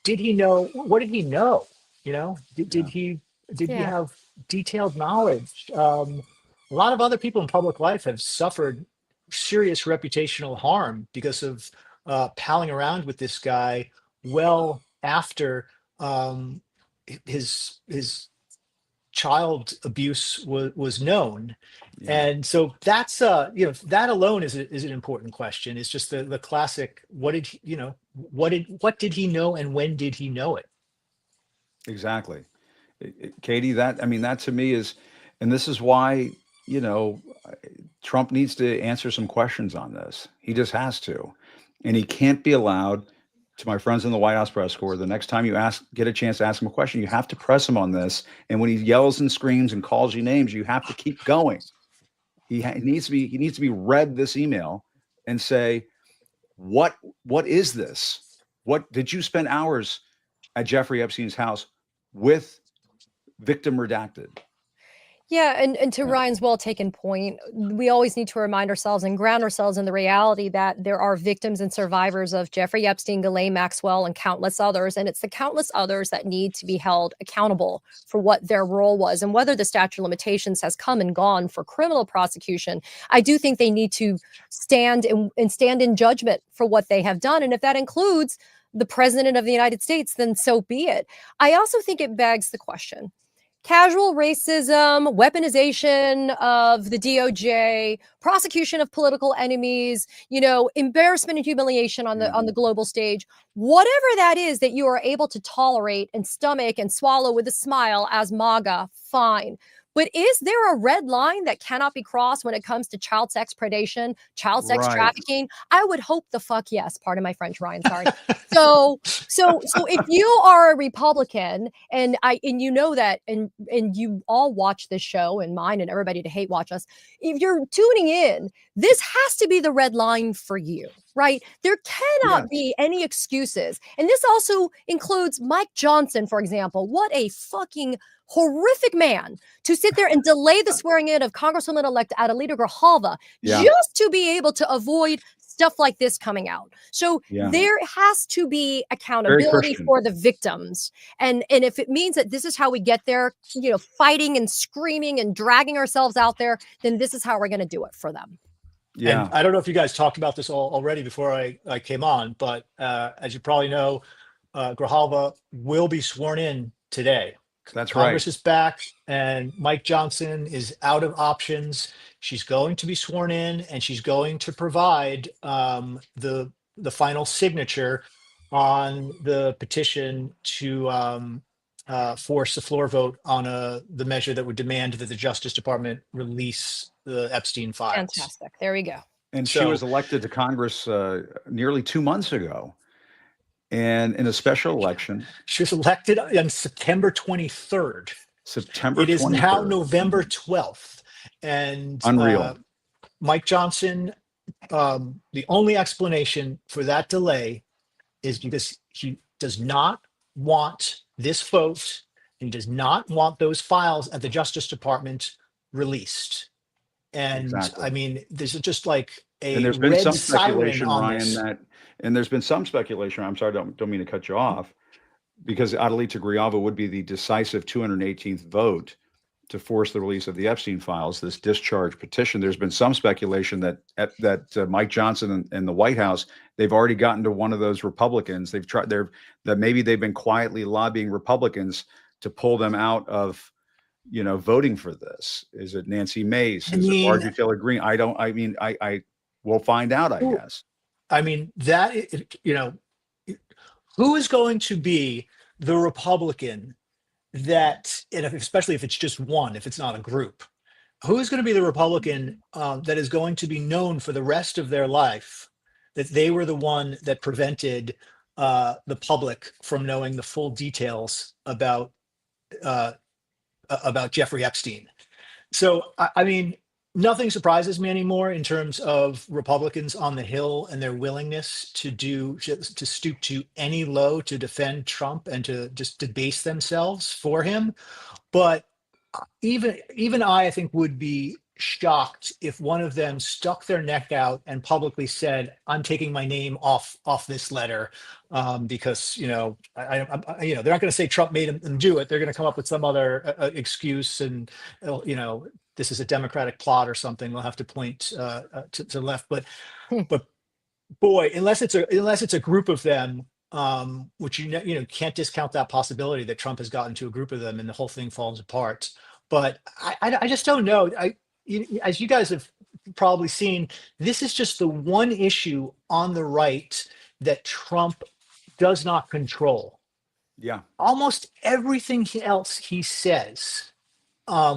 did he know? What did he know? You know, did he have detailed knowledge? A lot of other people in public life have suffered serious reputational harm because of palling around with this guy well after his child abuse was known. Yeah. And so that's you know, that alone is an important question. It's just the classic, what did he, you know, what did he know and when did he know it? Exactly. Katie, that, I mean, that to me is, and this is why, you know, Trump needs to answer some questions on this. He just has to. And he can't be allowed, to my friends in the White House press corps, the next time you get a chance to ask him a question, you have to press him on this. And when he yells and screams and calls you names, you have to keep going. He needs to be read this email and say, what is this? What did you spend hours at Jeffrey Epstein's house with victim redacted? Yeah, and to Ryan's well taken point, we always need to remind ourselves and ground ourselves in the reality that there are victims and survivors of Jeffrey Epstein, Ghislaine Maxwell, and countless others. And it's the countless others that need to be held accountable for what their role was. And whether the statute of limitations has come and gone for criminal prosecution, I do think they need to stand in judgment for what they have done. And if that includes the president of the United States, then so be it. I also think it begs the question. Casual racism, weaponization of the DOJ, prosecution of political enemies, you know, embarrassment and humiliation on the global stage, whatever that is that you are able to tolerate and stomach and swallow with a smile as MAGA, fine. But is there a red line that cannot be crossed when it comes to child sex predation, child sex trafficking? I would hope the fuck yes. Pardon my French, Ryan. Sorry. So if you are a Republican and you know that, and you all watch this show and mine and everybody to hate watch us, if you're tuning in, this has to be the red line for you, right? There cannot be any excuses. And this also includes Mike Johnson, for example. What a fucking horrific man to sit there and delay the swearing in of Congresswoman-elect Adelita Grijalva just to be able to avoid stuff like this coming out. So there has to be accountability for the victims. And if it means that this is how we get there, you know, fighting and screaming and dragging ourselves out there, then this is how we're going to do it for them. Yeah. And I don't know if you guys talked about this already before I came on, but as you probably know, Grijalva will be sworn in today. That's Congress is back and Mike Johnson is out of options. She's going to be sworn in and she's going to provide the final signature on the petition to force the floor vote on the measure that would demand that the Justice Department release the Epstein files. Fantastic. There we go. And she was elected to Congress nearly 2 months ago. And in a special election. She was elected on September 23rd. September 23rd. It is now November 12th. And Unreal. Mike Johnson, the only explanation for that delay is because he does not want this vote and does not want those files at the Justice Department released. And Exactly. I mean, there's just like And a there's been red some siren speculation, on Ryan, this. and there's been some speculation. I'm sorry, don't mean to cut you off, because Adelita Grijalva would be the decisive 218th vote to force the release of the Epstein files, this discharge petition. There's been some speculation that Mike Johnson and the White House, they've already gotten to one of those Republicans. That maybe they've been quietly lobbying Republicans to pull them out of, voting for this. Is it Nancy Mace? I Is it mean, Marjorie Taylor Greene? I will find out, I who- guess. I mean who is going to be the Republican that, and especially if it's just one, if it's not a group, who is going to be the Republican that is going to be known for the rest of their life that they were the one that prevented the public from knowing the full details uh, about Jeffrey Epstein? So, I mean, nothing surprises me anymore in terms of Republicans on the Hill and their willingness to stoop to any low to defend Trump and to just debase themselves for him. But even I think would be shocked if one of them stuck their neck out and publicly said, "I'm taking my name off this letter," because they're not going to say Trump made them do it. They're going to come up with some other excuse, and this is a Democratic plot or something. They'll have to point to the left, but boy, unless it's a group of them. Which can't discount that possibility that Trump has gotten to a group of them and the whole thing falls apart. But I just don't know. As you guys have probably seen, this is just the one issue on the right that Trump does not control. Yeah. Almost everything else he says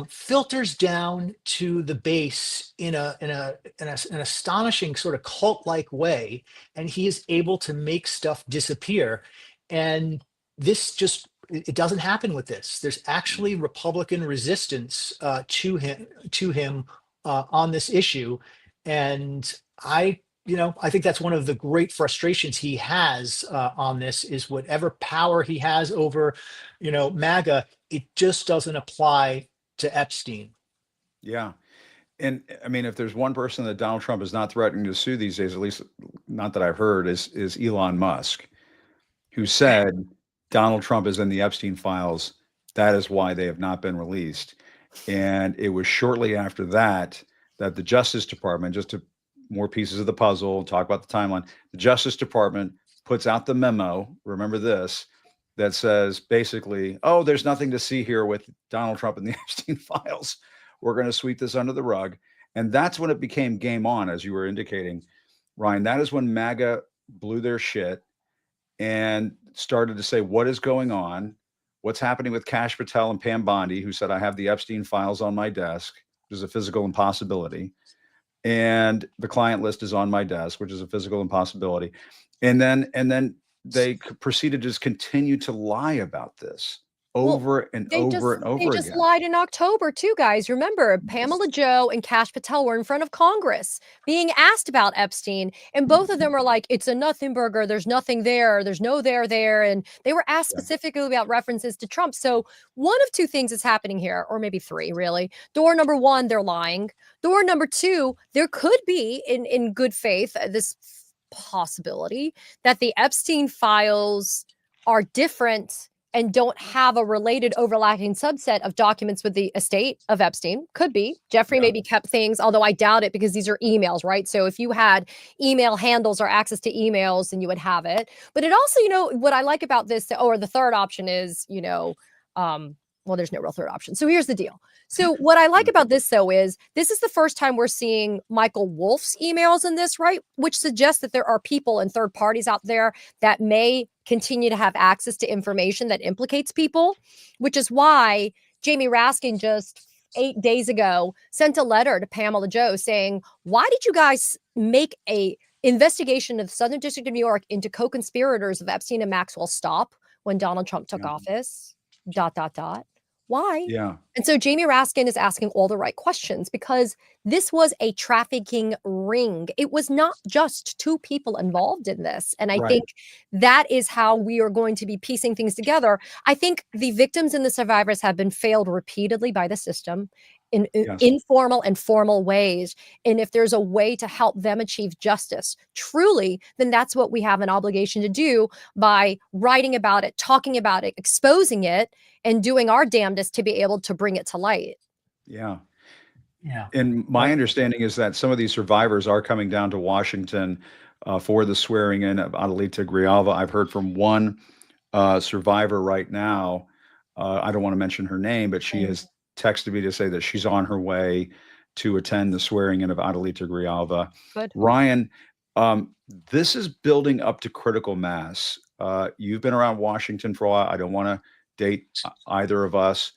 filters down to the base in an astonishing sort of cult-like way, and he is able to make stuff disappear. And this just it doesn't happen with this. There's actually Republican resistance to him on this issue, and I think that's one of the great frustrations he has on this is whatever power he has over, MAGA, it just doesn't apply to Epstein. Yeah. And I mean, if there's one person that Donald Trump is not threatening to sue these days, at least not that I've heard, is Elon Musk, who said Donald Trump is in the Epstein files. That is why they have not been released. And it was shortly after that that the Justice Department, just to more pieces of the puzzle, talk about the timeline, the Justice Department puts out the memo. Remember this, that says basically, oh, there's nothing to see here with Donald Trump and the Epstein files. We're going to sweep this under the rug. And that's when it became game on, as you were indicating, Ryan. That is when MAGA blew their shit and started to say, what is going on? What's happening with Kash Patel and Pam Bondi, who said, I have the Epstein files on my desk, which is a physical impossibility. And the client list is on my desk, which is a physical impossibility. And then they proceeded to just continue to lie about this over and over and over They just again. lied in October too, guys. Remember, Pamela Joe and Kash Patel were in front of Congress being asked about Epstein, and both of them were like, "It's a nothing burger. There's nothing there. There's no there," and they were asked specifically about references to Trump. So one of two things is happening here, or maybe three, really. Door number one, they're lying. Door number two, there could be, in good faith, this possibility that the Epstein files are different and don't have a related overlapping subset of documents with the estate of Epstein. Could be. Jeffrey maybe kept things, although I doubt it because these are emails, right? So if you had email handles or access to emails, then you would have it. But it also, what I like about this, or the third option is, well, there's no real third option. So here's the deal. So what I like about this, though, is this is the first time we're seeing Michael Wolff's emails in this, right? Which suggests that there are people and third parties out there that may continue to have access to information that implicates people, which is why Jamie Raskin just 8 days ago sent a letter to Pamela Joe saying, why did you guys make a investigation of the Southern District of New York into co-conspirators of Epstein and Maxwell stop when Donald Trump took office? ... Why? Yeah. And so Jamie Raskin is asking all the right questions because this was a trafficking ring. It was not just two people involved in this. And I Right. think that is how we are going to be piecing things together. I think the victims and the survivors have been failed repeatedly by the system in Yes. informal and formal ways. And if there's a way to help them achieve justice truly, then that's what we have an obligation to do by writing about it, talking about it, exposing it, and doing our damnedest to be able to bring it to light. Yeah. Yeah. And my understanding is that some of these survivors are coming down to Washington for the swearing in of Adelita Grijalva. I've heard from one survivor right now. I don't want to mention her name, but she has texted me to say that she's on her way to attend the swearing in of Adelita Grijalva. Good. Ryan, this is building up to critical mass. You've been around Washington for a while. I don't want to date either of us.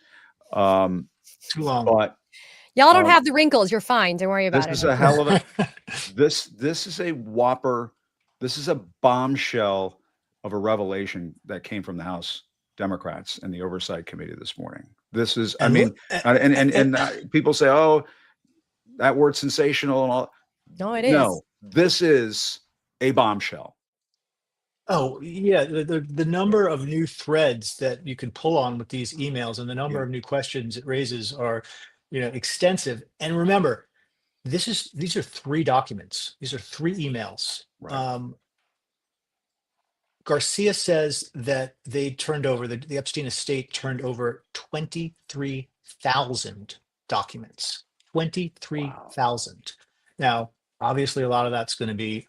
Too long. But Y'all don't have the wrinkles. You're fine. Don't worry about this it. is a hell of a this is a whopper. This is a bombshell of a revelation that came from the House Democrats and the Oversight Committee this morning. This is, I mean, and people say, oh, that word sensational and all. No, it is. No, this is a bombshell. Oh, yeah. The number of new threads that you can pull on with these emails and the number of new questions it raises are, extensive. And remember, these are 3 documents. These are 3 emails. Right. Garcia says that they turned over, the Epstein estate turned over 23,000 documents. 23,000. Now, obviously, a lot of that's going to be,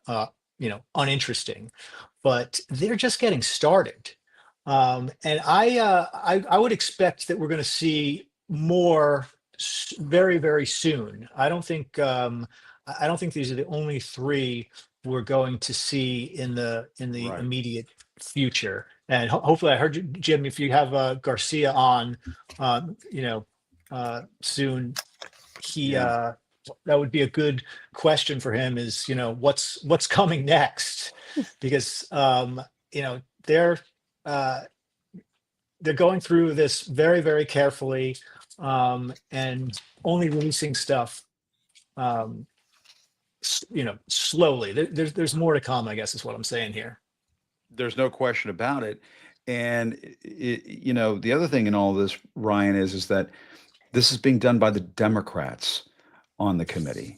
uninteresting, but they're just getting started. And I would expect that we're going to see more very, very soon. I don't think these are the only 3 we're going to see in the Right. immediate future. And hopefully, I heard you, Jim, if you have Garcia on, soon, that would be a good question for him. Is what's coming next? Because they're going through this very, very carefully, and only releasing stuff slowly. There's more to come, I guess, is what I'm saying here. There's no question about it. And the other thing in all this, Ryan, is that this is being done by the Democrats on the committee.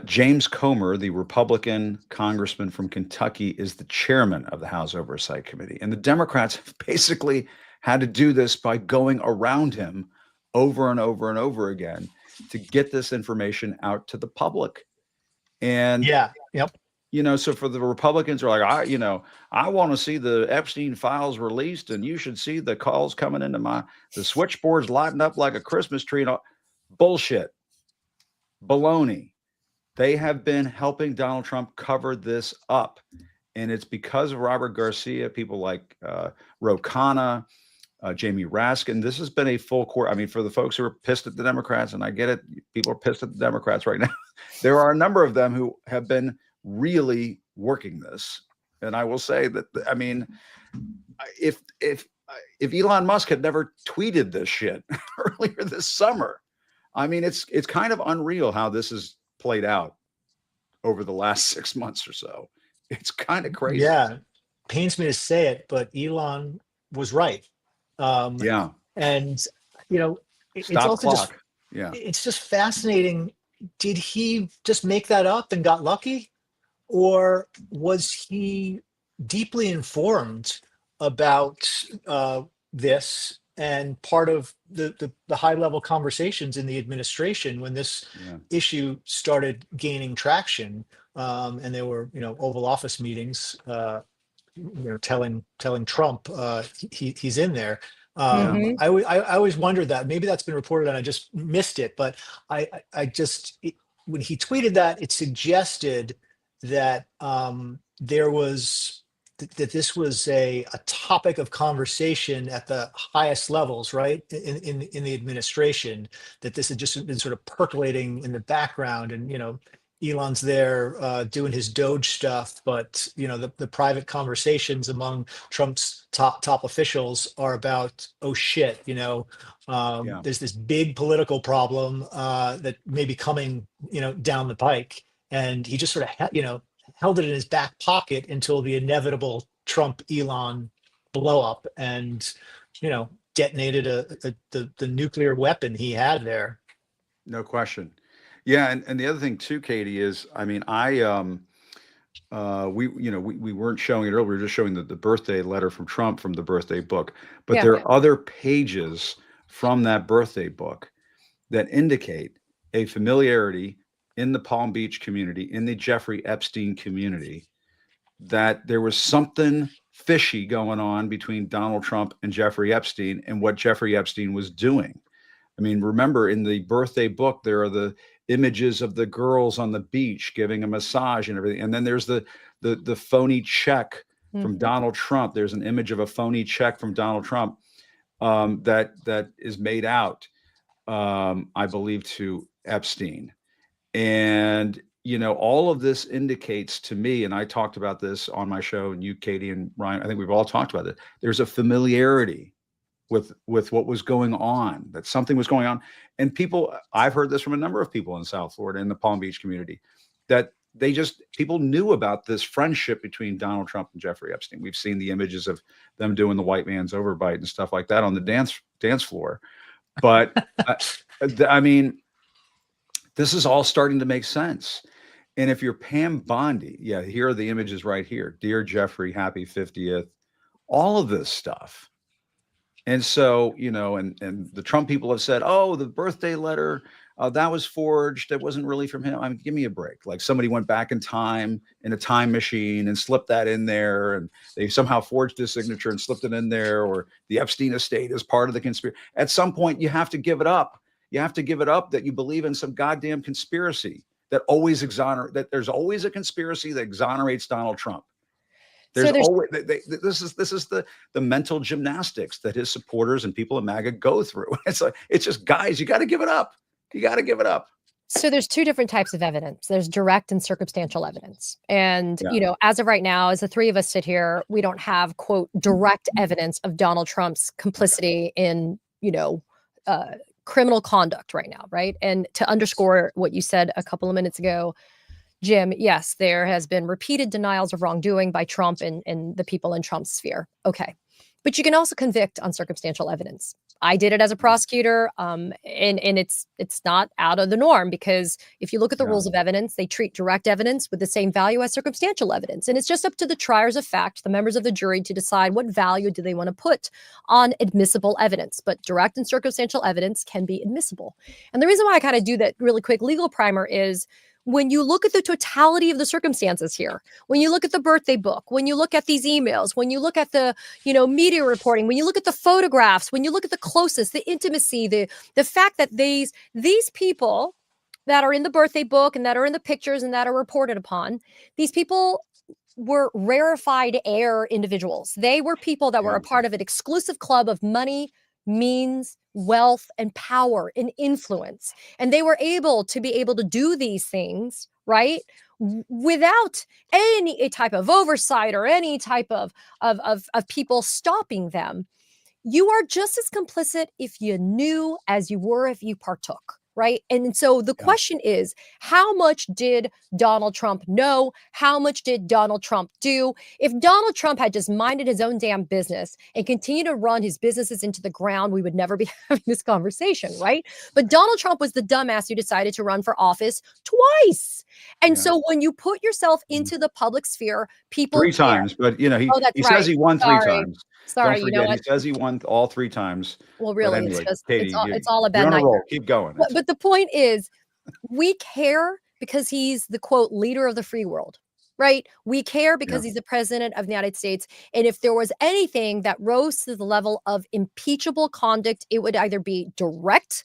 James Comer, the Republican congressman from Kentucky, is the chairman of the House Oversight Committee. And the Democrats have basically had to do this by going around him over and over and over again to get this information out to the public. And so for the Republicans are like, I want to see the Epstein files released, and you should see the calls coming into the switchboards lighting up like a Christmas tree. And all. Bullshit. Baloney. They have been helping Donald Trump cover this up. And it's because of Robert Garcia, people like Ro Khanna, Jamie Raskin. This has been a full court. I mean, for the folks who are pissed at the Democrats, and I get it, people are pissed at the Democrats right now. There are a number of them who have been really working this. And I will say that, I mean, if Elon Musk had never tweeted this shit earlier this summer, I mean, it's kind of unreal how this has played out over the last 6 months or so. It's kind of crazy. Yeah, pains me to say it, but Elon was right. And it's also just it's just fascinating. Did he just make that up and got lucky, or was he deeply informed about this and part of the high level conversations in the administration when this issue started gaining traction, and there were Oval Office meetings telling Trump he's in there. I always wondered that. Maybe that's been reported and I just missed it, but I just when he tweeted that, it suggested that this was a topic of conversation at the highest levels, right, in the administration, that this had just been sort of percolating in the background, and Elon's there doing his Doge stuff, but the private conversations among Trump's top officials are about, oh shit, Yeah. there's this big political problem that may be coming, down the pike, and he just sort of held it in his back pocket until the inevitable Trump Elon blow up, and detonated the nuclear weapon he had there. No question. Yeah, and the other thing too, Katie, is I mean, we weren't showing it earlier, we were just showing the birthday letter from Trump from the birthday book. But Yeah. there are other pages from that birthday book that indicate a familiarity in the Palm Beach community, in the Jeffrey Epstein community, that there was something fishy going on between Donald Trump and Jeffrey Epstein and what Jeffrey Epstein was doing. I mean, remember in the birthday book, there are the images of the girls on the beach giving a massage and everything. And then there's the phony check from Mhm. Donald Trump. There's an image of a phony check from Donald Trump that is made out, I believe, to Epstein. And all of this indicates to me, and I talked about this on my show, and you, Katie, and Ryan, I think we've all talked about it. There's a familiarity with what was going on, that something was going on. And I've heard this from a number of people in South Florida, in the Palm Beach community, that people knew about this friendship between Donald Trump and Jeffrey Epstein. We've seen the images of them doing the white man's overbite and stuff like that on the dance floor. But I mean, this is all starting to make sense. And if you're Pam Bondi, yeah, here are the images right here. Dear Jeffrey, happy 50th, all of this stuff. And so, and the Trump people have said, oh, the birthday letter, that was forged. That wasn't really from him. I mean, give me a break. Like somebody went back in time in a time machine and slipped that in there, and they somehow forged his signature and slipped it in there, or the Epstein estate is part of the conspiracy. At some point, you have to give it up. You have to give it up that you believe in some goddamn conspiracy that that there's always a conspiracy that exonerates Donald Trump. So There's there's always this is the mental gymnastics that his supporters and people in MAGA go through. It's just, guys, you got to give it up. You got to give it up. So there's two different types of evidence. There's direct and circumstantial evidence. And, Yeah. as of right now, as the three of us sit here, we don't have, quote, direct evidence of Donald Trump's complicity in, criminal conduct right now, right? And to underscore what you said a couple of minutes ago, Jim, yes, there has been repeated denials of wrongdoing by Trump and the people in Trump's sphere. Okay. But you can also convict on circumstantial evidence. I did it as a prosecutor, and it's not out of the norm, because if you look at the Yeah. rules of evidence, they treat direct evidence with the same value as circumstantial evidence. And it's just up to the triers of fact, the members of the jury, to decide what value do they want to put on admissible evidence. But direct and circumstantial evidence can be admissible. And the reason why I kind of do that really quick legal primer is, when you look at the totality of the circumstances here, when you look at the birthday book, when you look at these emails, when you look at the, media reporting, when you look at the photographs, when you look at the closeness, the intimacy, the fact that these people that are in the birthday book and that are in the pictures and that are reported upon, these people were rarefied air individuals. They were people that were a part of an exclusive club of money, means, wealth, and power and influence. And they were able to do these things, right? Without any type of oversight or any type of people stopping them. You are just as complicit if you knew as you were if you partook. Right. And so the question is, how much did Donald Trump know? How much did Donald Trump do? If Donald Trump had just minded his own damn business and continued to run his businesses into the ground, we would never be having this conversation. Right. But Donald Trump was the dumbass who decided to run for office twice. And so when you put yourself into the public sphere, people Three times, but Oh, that's he right. says he won three times. Sorry, Don't you know forget, he what? says he won all three times. Well, But really, anyway, it's Katie, it's all a bad you're on a nightmare. roll. Keep going. But the point is, we care because he's the, quote, leader of the free world, right? We care because he's the president of the United States. And if there was anything that rose to the level of impeachable conduct, it would either be direct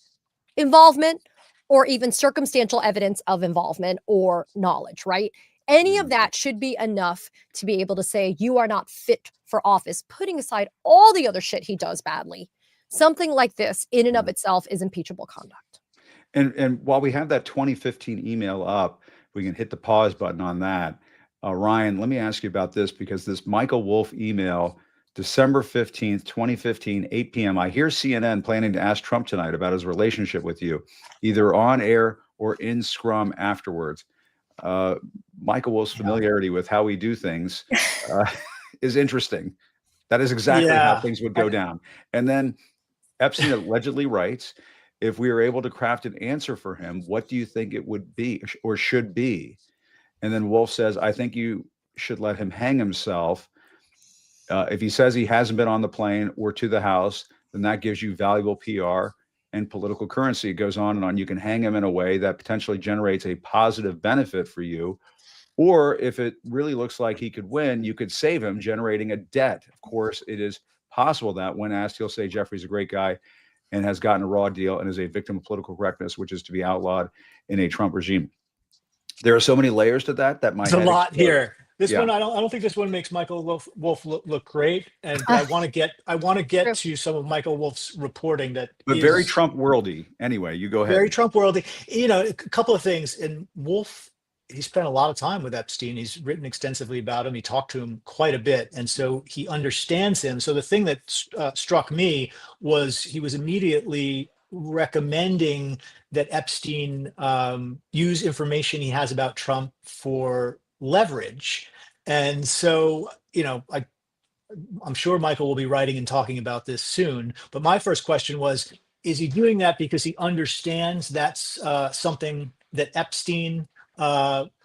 involvement or even circumstantial evidence of involvement or knowledge, right? Any of that should be enough to be able to say you are not fit for office, putting aside all the other shit he does badly. Something like this in and of itself is impeachable conduct. And while we have that 2015 email up we can hit the pause button on that. Ryan, let me ask you about this, because this Michael Wolff email, December 15th, 2015, 8 p.m. I hear CNN planning to ask Trump tonight about his relationship with you, either on air or in scrum afterwards. Michael Wolff's familiarity with how we do things is interesting. That is exactly how things would go down. And then Epstein allegedly writes, if we are able to craft an answer for him, what do you think it would be or should be? And then Wolff says, I think you should let him hang himself. If he says he hasn't been on the plane or to the house, then that gives you valuable PR and political currency. It goes on and on. You can hang him in a way that potentially generates a positive benefit for you. Or if it really looks like he could win, you could save him, generating a debt. Of course, it is possible that when asked, he'll say Jeffrey's a great guy and has gotten a raw deal and is a victim of political correctness, which is to be outlawed in a Trump regime. There are so many layers to that my There's a head lot explodes. here. This Yeah. one, I don't think this one makes Michael Wolff look great, and I want to get to some of Michael Wolff's reporting that But is very Trump worldy. Anyway, you go ahead. very Trump worldy. You know, a couple of things. And Wolff, he spent a lot of time with Epstein. He's written extensively about him. He talked to him quite a bit, and so he understands him. So the thing that struck me was he was immediately recommending that Epstein use information he has about Trump for leverage. And so, you know, I'm sure Michael will be writing and talking about this soon. But my first question was, is he doing that because he understands that's something that Epstein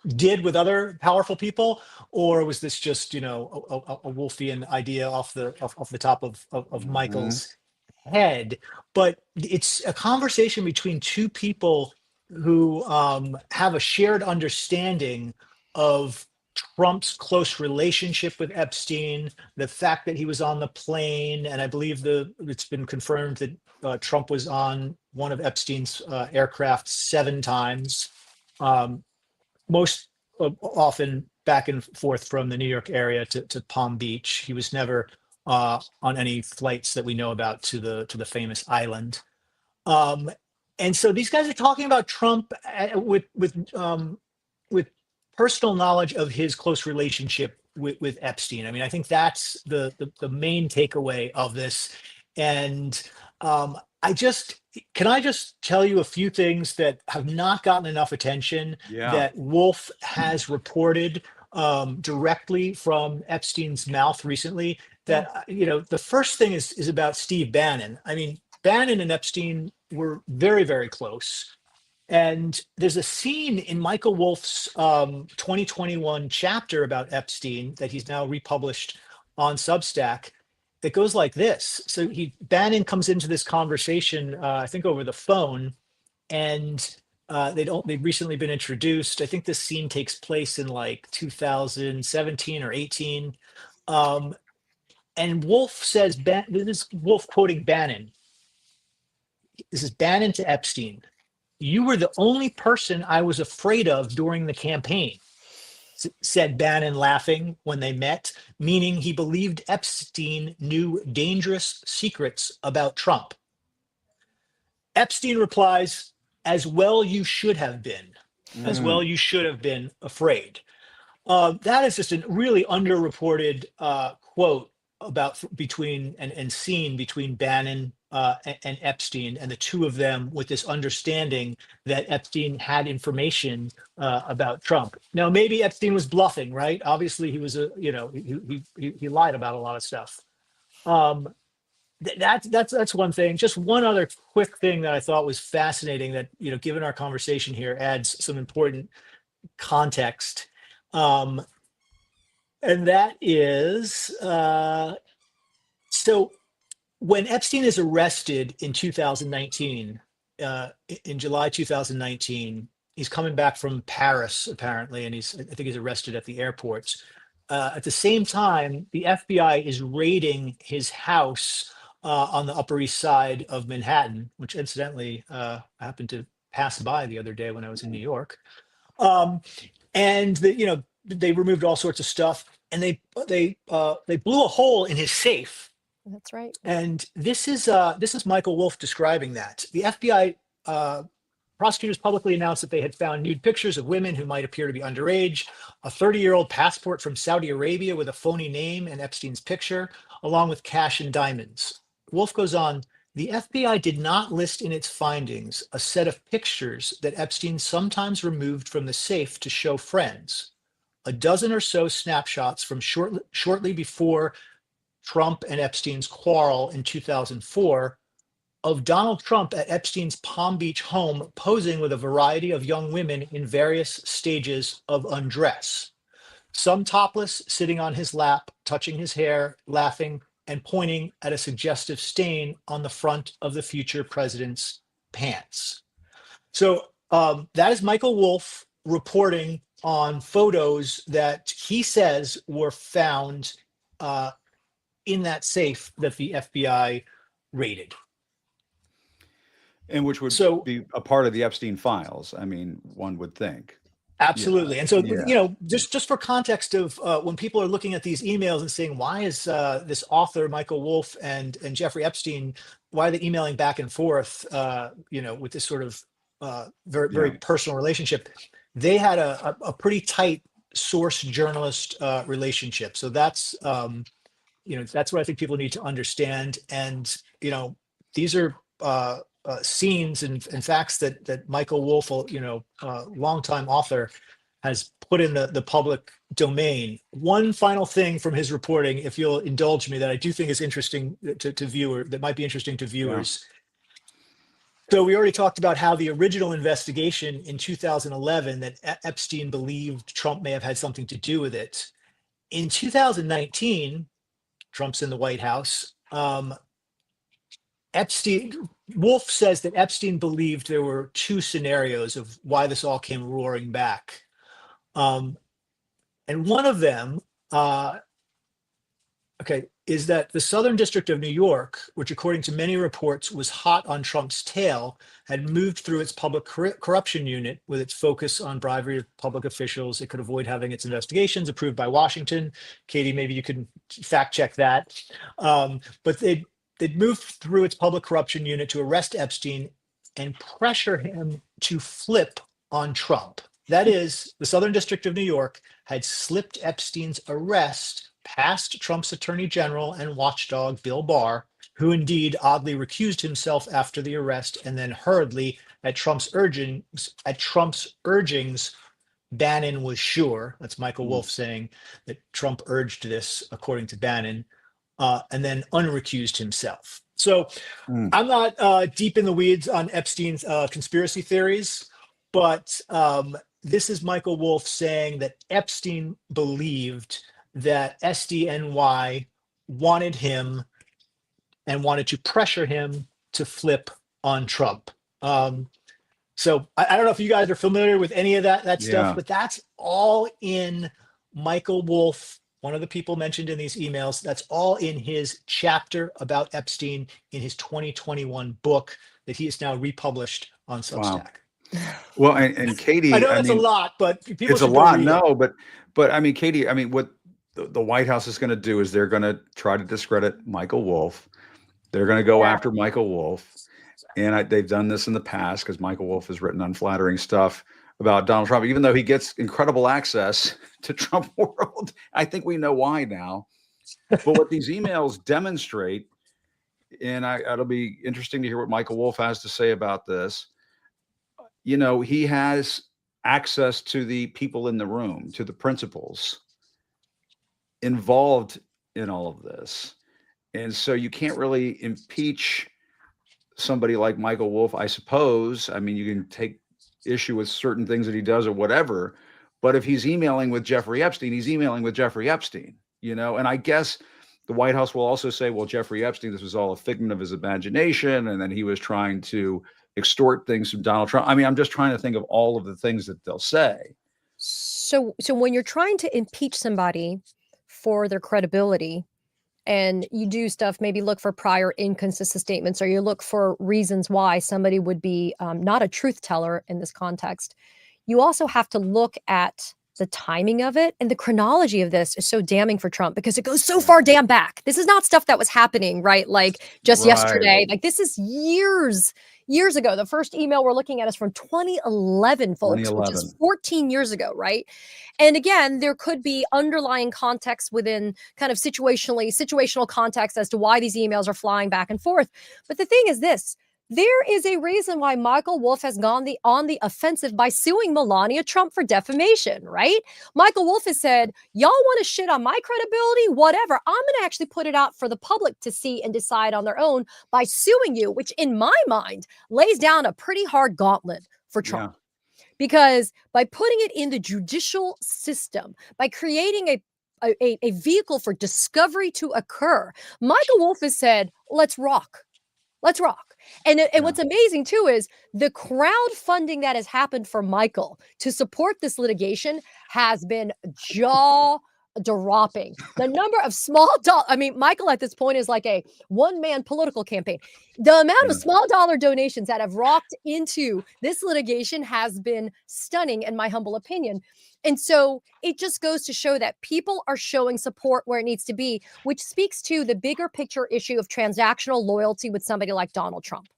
did with other powerful people, or was this just, you know, a Wolffian idea off the top of Michael's head? But it's a conversation between two people who have a shared understanding of Trump's close relationship with Epstein, the fact that he was on the plane, and I believe it's been confirmed that Trump was on one of Epstein's aircraft 7 times, most often back and forth from the New York area to Palm Beach. He was never on any flights that we know about to the famous island. And so these guys are talking about Trump with personal knowledge of his close relationship with Epstein. I mean, I think that's the main takeaway of this. And can I just tell you a few things that have not gotten enough attention that Wolff has reported directly from Epstein's mouth recently? That, you know, the first thing is about Steve Bannon. I mean, Bannon and Epstein were very, very close. And there's a scene in Michael Wolff's 2021 chapter about Epstein that he's now republished on Substack that goes like this. So Bannon comes into this conversation, I think over the phone, and they've recently been introduced. I think this scene takes place in like 2017 or 18. And Wolff says, this is Wolff quoting Bannon. This is Bannon to Epstein. You were the only person I was afraid of during the campaign, said Bannon, laughing when they met, meaning he believed Epstein knew dangerous secrets about Trump. Epstein replies, as well you should have been. As well you should have been afraid. That is just a really underreported quote about and scene between Bannon and Epstein, and the two of them with this understanding that Epstein had information about Trump. Now, maybe Epstein was bluffing, right? Obviously, he was he lied about a lot of stuff. That's one thing. Just one other quick thing that I thought was fascinating that, you know, given our conversation here, adds some important context. And that is, so when Epstein is arrested in 2019, in July 2019, he's coming back from Paris, apparently, and I think he's arrested at the airports. At the same time, the FBI is raiding his house on the Upper East Side of Manhattan, which incidentally, I happened to pass by the other day when I was in New York. And they removed all sorts of stuff, and they blew a hole in his safe. That's right. And this is Michael Wolff describing that. The FBI prosecutors publicly announced that they had found nude pictures of women who might appear to be underage, a 30-year-old passport from Saudi Arabia with a phony name and Epstein's picture, along with cash and diamonds. Wolf goes on, the FBI did not list in its findings a set of pictures that Epstein sometimes removed from the safe to show friends. A dozen or so snapshots from shortly before Trump and Epstein's quarrel in 2004 of Donald Trump at Epstein's Palm Beach home posing with a variety of young women in various stages of undress. Some topless, sitting on his lap, touching his hair, laughing, and pointing at a suggestive stain on the front of the future president's pants. So that is Michael Wolff reporting on photos that he says were found in that safe that the FBI raided. And which would be a part of the Epstein files. I mean, one would think. Absolutely. And so, just for context of when people are looking at these emails and saying, why is this author, Michael Wolff and Jeffrey Epstein, why are they emailing back and forth, with this sort of very personal relationship? They had a pretty tight source journalist relationship. So that's, that's what I think people need to understand. And, these are scenes and facts that Michael Wolff, longtime author, has put in the public domain. One final thing from his reporting, if you'll indulge me, that I do think is interesting to viewers, that might be interesting to viewers. Yeah. So we already talked about how the original investigation in 2011 that Epstein believed Trump may have had something to do with it. In 2019, Trump's in the White House. Wolff says that Epstein believed there were two scenarios of why this all came roaring back. And one of them, is that the Southern District of New York, which according to many reports was hot on Trump's tail, had moved through its public corruption unit with its focus on bribery of public officials. It could avoid having its investigations approved by Washington. Katie, maybe you can fact check that. But they'd moved through its public corruption unit to arrest Epstein and pressure him to flip on Trump. That is, the Southern District of New York had slipped Epstein's arrest past Trump's attorney general and watchdog Bill Barr, who indeed oddly recused himself after the arrest, and then hurriedly, at Trump's urgings, Bannon was sure. That's Michael Wolff saying that Trump urged this, according to Bannon. And then unrecused himself. So I'm not deep in the weeds on Epstein's conspiracy theories, but this is Michael Wolff saying that Epstein believed that SDNY wanted him and wanted to pressure him to flip on Trump. So I don't know if you guys are familiar with any of that stuff, but that's all in Michael Wolff, one of the people mentioned in these emails. That's all in his chapter about Epstein in his 2021 book that he has now republished on Substack. Wow. Well, and Katie, I know that's a lot, but people it's a lot. No, but I mean, Katie, I mean, what the White House is going to do is they're going to try to discredit Michael Wolff. They're going to go after Michael Wolff, and they've done this in the past because Michael Wolff has written unflattering stuff about Donald Trump, even though he gets incredible access to Trump world. I think we know why now. But what these emails demonstrate, and it'll be interesting to hear what Michael Wolff has to say about this. He has access to the people in the room, to the principals involved in all of this. And so you can't really impeach somebody like Michael Wolff, I suppose. I mean, you can take issue with certain things that he does or whatever, but if he's emailing with Jeffrey Epstein, he's emailing with Jeffrey Epstein, and I guess the White House will also say, well, Jeffrey Epstein, this was all a figment of his imagination, and then he was trying to extort things from Donald Trump. I mean, I'm just trying to think of all of the things that they'll say. So when you're trying to impeach somebody for their credibility, and you do stuff, maybe look for prior inconsistent statements, or you look for reasons why somebody would be not a truth teller in this context. You also have to look at the timing of it and the chronology of this is so damning for Trump because it goes so far damn back. This is not stuff that was happening, right? Like just yesterday. Like this is years ago. The first email we're looking at is from 2011, folks, which is 14 years ago, right? And again, there could be underlying context within kind of situational context as to why these emails are flying back and forth. But the thing is this. There is a reason why Michael Wolff has gone on the offensive by suing Melania Trump for defamation, right? Michael Wolff has said, y'all want to shit on my credibility? Whatever. I'm going to actually put it out for the public to see and decide on their own by suing you, which in my mind lays down a pretty hard gauntlet for Trump. Yeah. Because by putting it in the judicial system, by creating a vehicle for discovery to occur, Michael Wolff has said, let's rock. Let's rock. And what's amazing too is the crowdfunding that has happened for Michael to support this litigation has been jaw-dropping. The number of small dollar, I mean, Michael at this point is like a one-man political campaign. The amount of small dollar donations that have rocked into this litigation has been stunning, in my humble opinion. And so it just goes to show that people are showing support where it needs to be, which speaks to the bigger picture issue of transactional loyalty with somebody like Donald Trump.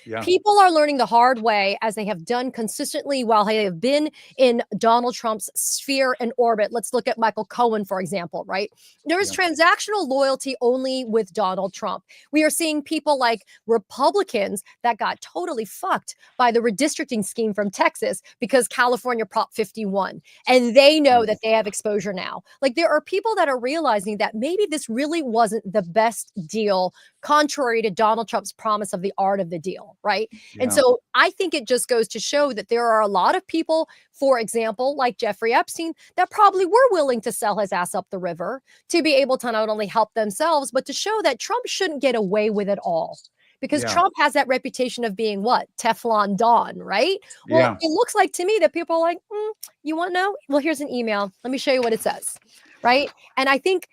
Yeah. People are learning the hard way, as they have done consistently while they have been in Donald Trump's sphere and orbit. Let's look at Michael Cohen, for example, right? There is transactional loyalty only with Donald Trump. We are seeing people like Republicans that got totally fucked by the redistricting scheme from Texas because California Prop 51, and they know that they have exposure now. Like there are people that are realizing that maybe this really wasn't the best deal, contrary to Donald Trump's promise of the art of the deal. Right. Yeah. And so I think it just goes to show that there are a lot of people, for example, like Jeffrey Epstein, that probably were willing to sell his ass up the river to be able to not only help themselves, but to show that Trump shouldn't get away with it all. Because Trump has that reputation of being what? Teflon Don, right? Well, it looks like to me that people are like, you want to know? Well, here's an email. Let me show you what it says. Right. And I think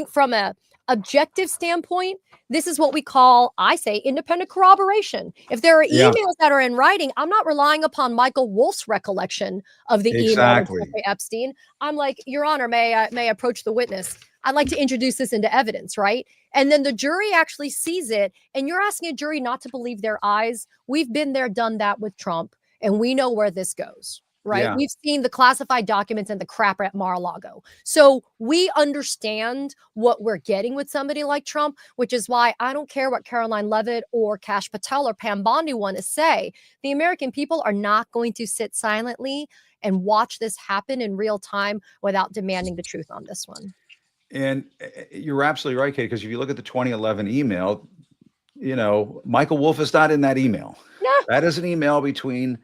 from a objective standpoint, this is what we call, I say, independent corroboration. If there are emails that are in writing, I'm not relying upon Michael Wolff's recollection of the email of Jeffrey Epstein. I'm like, Your Honor, may I approach the witness? I'd like to introduce this into evidence, right? And then the jury actually sees it, and you're asking a jury not to believe their eyes. We've been there, done that with Trump, and we know where this goes. Right. Yeah. We've seen the classified documents and the crap at Mar-a-Lago. So we understand what we're getting with somebody like Trump, which is why I don't care what Caroline Leavitt or Kash Patel or Pam Bondi want to say. The American people are not going to sit silently and watch this happen in real time without demanding the truth on this one. And you're absolutely right, Kate, because if you look at the 2011 email, Michael Wolff is not in that email. No. That is an email between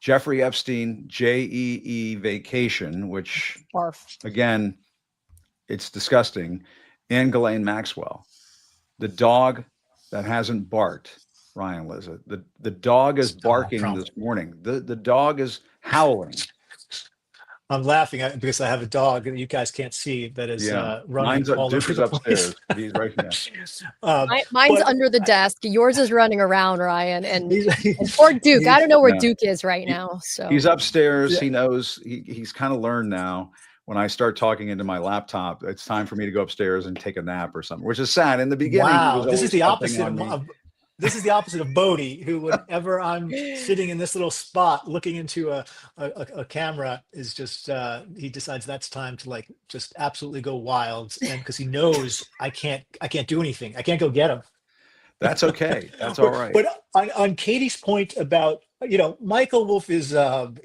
Jeffrey Epstein, JEE Vacation, which, again, it's disgusting, and Ghislaine Maxwell. The dog that hasn't barked, Ryan Liza. The dog is barking this morning. The dog is howling. I'm laughing because I have a dog that you guys can't see that is running all over the place. He's right now. Mine's under the desk. Yours is running around, Ryan, and poor Duke. I don't know where Duke is right now. So he's upstairs. He knows. He's kind of learned now. When I start talking into my laptop, it's time for me to go upstairs and take a nap or something, which is sad. In the beginning, wow, this is the opposite of. This is the opposite of Bodie, who whenever I'm sitting in this little spot looking into a camera is just he decides that's time to like just absolutely go wild, and because he knows I can't do anything. I can't go get him. That's okay. That's all right. But on Katie's point about Michael Wolff is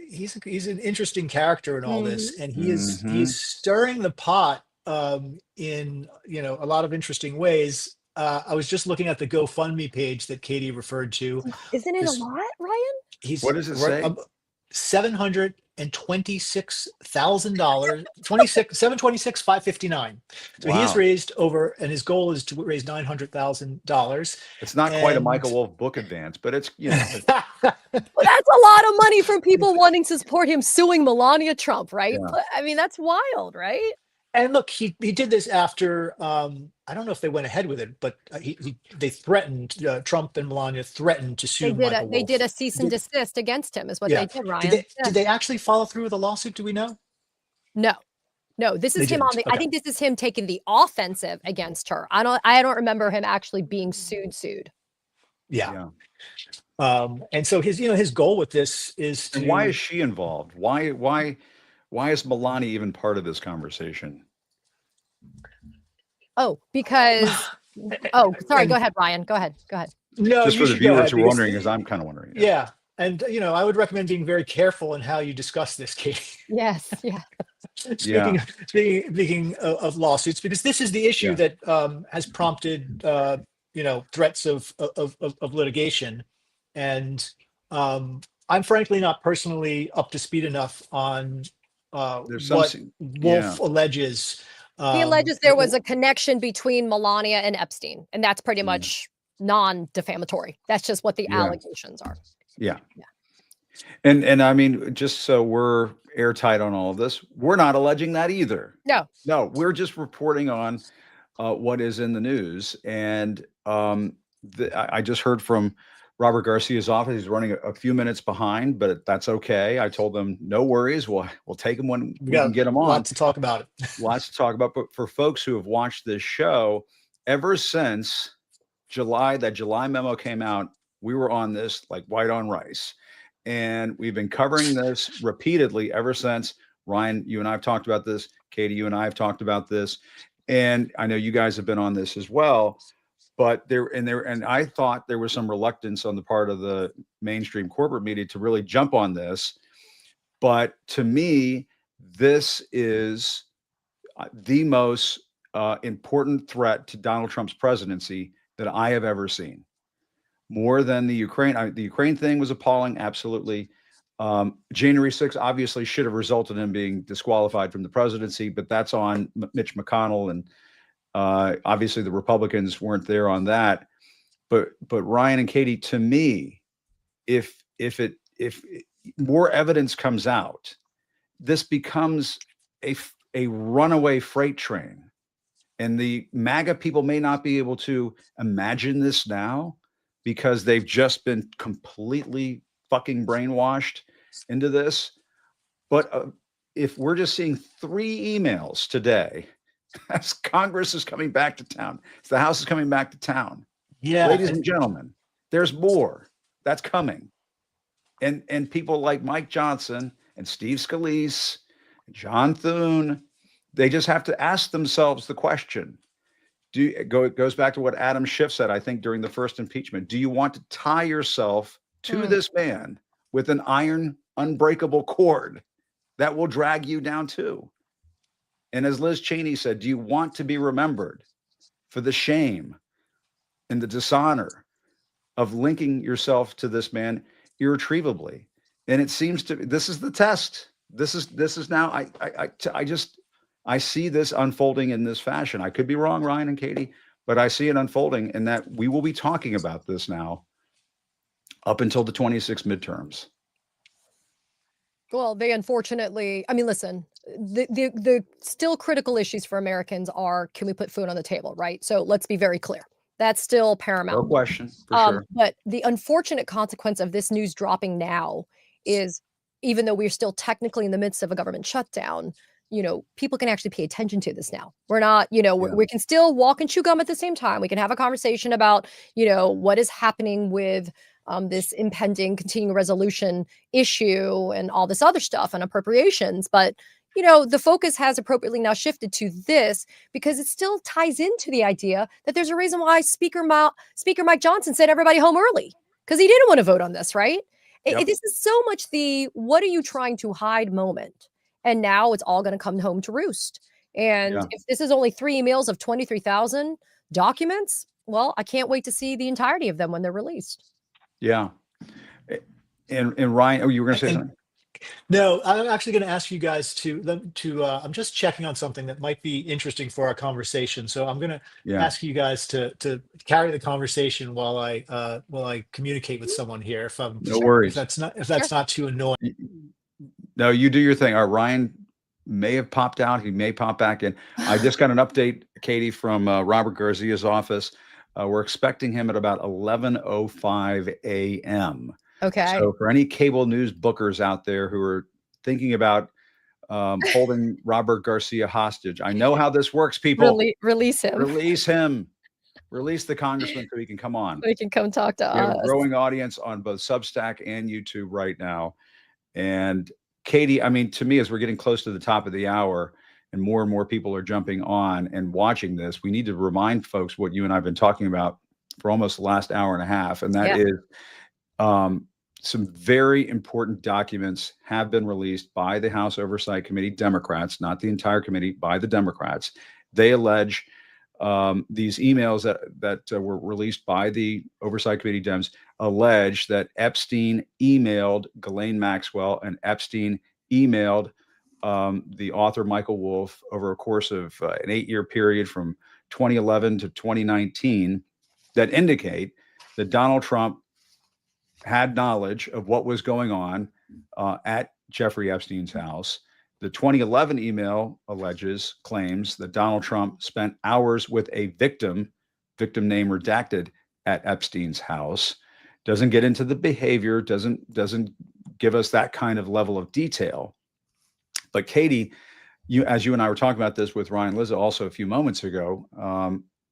he's an interesting character in all this, and he's stirring the pot in a lot of interesting ways. I was just looking at the GoFundMe page that Katie referred to. Isn't it a lot, Ryan? What does it say? $726,000, $726,559. So he has raised and his goal is to raise $900,000. It's not quite a Michael Wolff book advance, but it's Well, that's a lot of money from people wanting to support him suing Melania Trump, right? Yeah. I mean, that's wild, right? And look, he did this after I don't know if they went ahead with it, but they threatened Trump and Melania threatened to sue Michael They did Wolff. a cease and Did, desist against him is what yeah. they did, Ryan. Yeah. Did they actually follow through with a lawsuit? Do we know? No. No, this They is him on didn't. the I Okay. think this is him taking the offensive against her. I don't remember him actually being sued. Yeah. Yeah. And so his goal with this is And why to is she involved? Why is Melania even part of this conversation? Oh, because oh, sorry, and go ahead, Ryan. Go ahead. Go ahead. no, Just you for the should go viewers ahead who are because wondering, as I'm kind of wondering. yeah. And I would recommend being very careful in how you discuss this, Katie. Yes, yeah. Yeah. Speaking of lawsuits, because this is the issue Yeah. that has prompted threats of litigation, and I'm frankly not personally up to speed enough on There's what yeah. Wolf alleges. He alleges there was a connection between Melania and Epstein, and that's pretty Yeah. much non-defamatory. That's just what the Yeah. allegations are. Yeah. Yeah. And I mean, just so we're airtight on all of this, we're not alleging that either. No. No, we're just reporting on what is in the news. And I just heard from Robert Garcia's office. He's running a few minutes behind, but that's okay. I told them, no worries. We'll take him when we can get him on. Lots to talk about it. Lots to talk about. But for folks who have watched this show, ever since that July memo came out, we were on this like white on rice. And we've been covering this repeatedly ever since. Ryan, you and I have talked about this. Katie, you and I have talked about this. And I know you guys have been on this as well. But I thought there was some reluctance on the part of the mainstream corporate media to really jump on this. But to me, this is the most important threat to Donald Trump's presidency that I have ever seen. More than the Ukraine thing was appalling, absolutely. January 6th obviously should have resulted in him being disqualified from the presidency, but that's on Mitch McConnell, and obviously the Republicans weren't there on that. But Ryan and Katie, to me, if more evidence comes out, this becomes a runaway freight train, and the MAGA people may not be able to imagine this now, because they've just been completely fucking brainwashed into this. But if we're just seeing 3 emails today, as Congress is coming back to town, as the House is coming back to town, Yeah, ladies and gentlemen, there's more that's coming. And people like Mike Johnson and Steve Scalise, and John Thune, they just have to ask themselves the question. It goes back to what Adam Schiff said, I think, during the first impeachment. Do you want to tie yourself to this man with an iron, unbreakable cord that will drag you down too? And as Liz Cheney said, do you want to be remembered for the shame and the dishonor of linking yourself to this man irretrievably? And it seems to this is the test. This is now I see this unfolding in this fashion. I could be wrong, Ryan and Katie, but I see it unfolding, and that we will be talking about this now up until the 26 midterms. Well, they unfortunately, I mean, listen, the still critical issues for Americans are, can we put food on the table, right? So let's be very clear. That's still paramount. No question, for sure. But the unfortunate consequence of this news dropping now is, even though we're still technically in the midst of a government shutdown, people can actually pay attention to this now. We're not, we can still walk and chew gum at the same time. We can have a conversation about, what is happening with this impending continuing resolution issue and all this other stuff and appropriations. But, the focus has appropriately now shifted to this, because it still ties into the idea that there's a reason why Speaker Mike Johnson sent everybody home early, because he didn't want to vote on this, right? Yep. This is so much the what are you trying to hide moment. And now it's all going to come home to roost. And if this is only 3 emails of 23,000 documents, well, I can't wait to see the entirety of them when they're released. Yeah. And Ryan, you were going to say something? No, I'm actually going to ask you guys I'm just checking on something that might be interesting for our conversation. So I'm going to ask you guys to carry the conversation while I communicate with someone here. No worries. If that's not too annoying. No, you do your thing. All right, Ryan, may have popped out. He may pop back in. I just got an update, Katie, from Robert Garcia's office. We're expecting him at about 11:05 a.m. Okay. So for any cable news bookers out there who are thinking about holding Robert Garcia hostage, I know how this works, people. Release him. Release him. Release the congressman so he can come on. So he can come talk to We have a us. growing audience on both Substack and YouTube right now. And Katie, I mean, to me, as we're getting close to the top of the hour and more people are jumping on and watching this, we need to remind folks what you and I have been talking about for almost the last hour and a half. And that is some very important documents have been released by the House Oversight Committee, Democrats, not the entire committee, by the Democrats. They allege these emails that were released by the Oversight Committee Dems allege that Epstein emailed Ghislaine Maxwell and Epstein emailed the author Michael Wolff over a course of an 8-year period from 2011 to 2019 that indicate that Donald Trump had knowledge of what was going on at Jeffrey Epstein's house. The 2011 email claims that Donald Trump spent hours with a victim name redacted, at Epstein's house. Doesn't get into the behavior, doesn't give us that kind of level of detail. But Katie, as you and I were talking about this with Ryan Lizza also a few moments ago,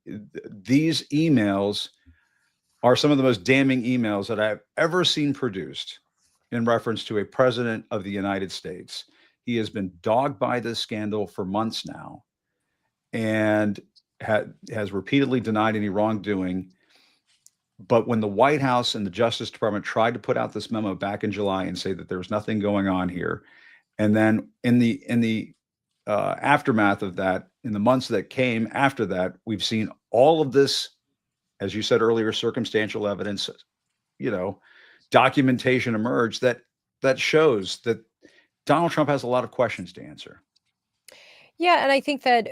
these emails are some of the most damning emails that I've ever seen produced in reference to a president of the United States. He has been dogged by this scandal for months now and has repeatedly denied any wrongdoing. But when the White House and the Justice Department tried to put out this memo back in July and say that there was nothing going on here, and then in the aftermath of that, in the months that came after that, we've seen all of this, as you said earlier, circumstantial evidence, documentation emerge that shows that Donald Trump has a lot of questions to answer. Yeah, and I think that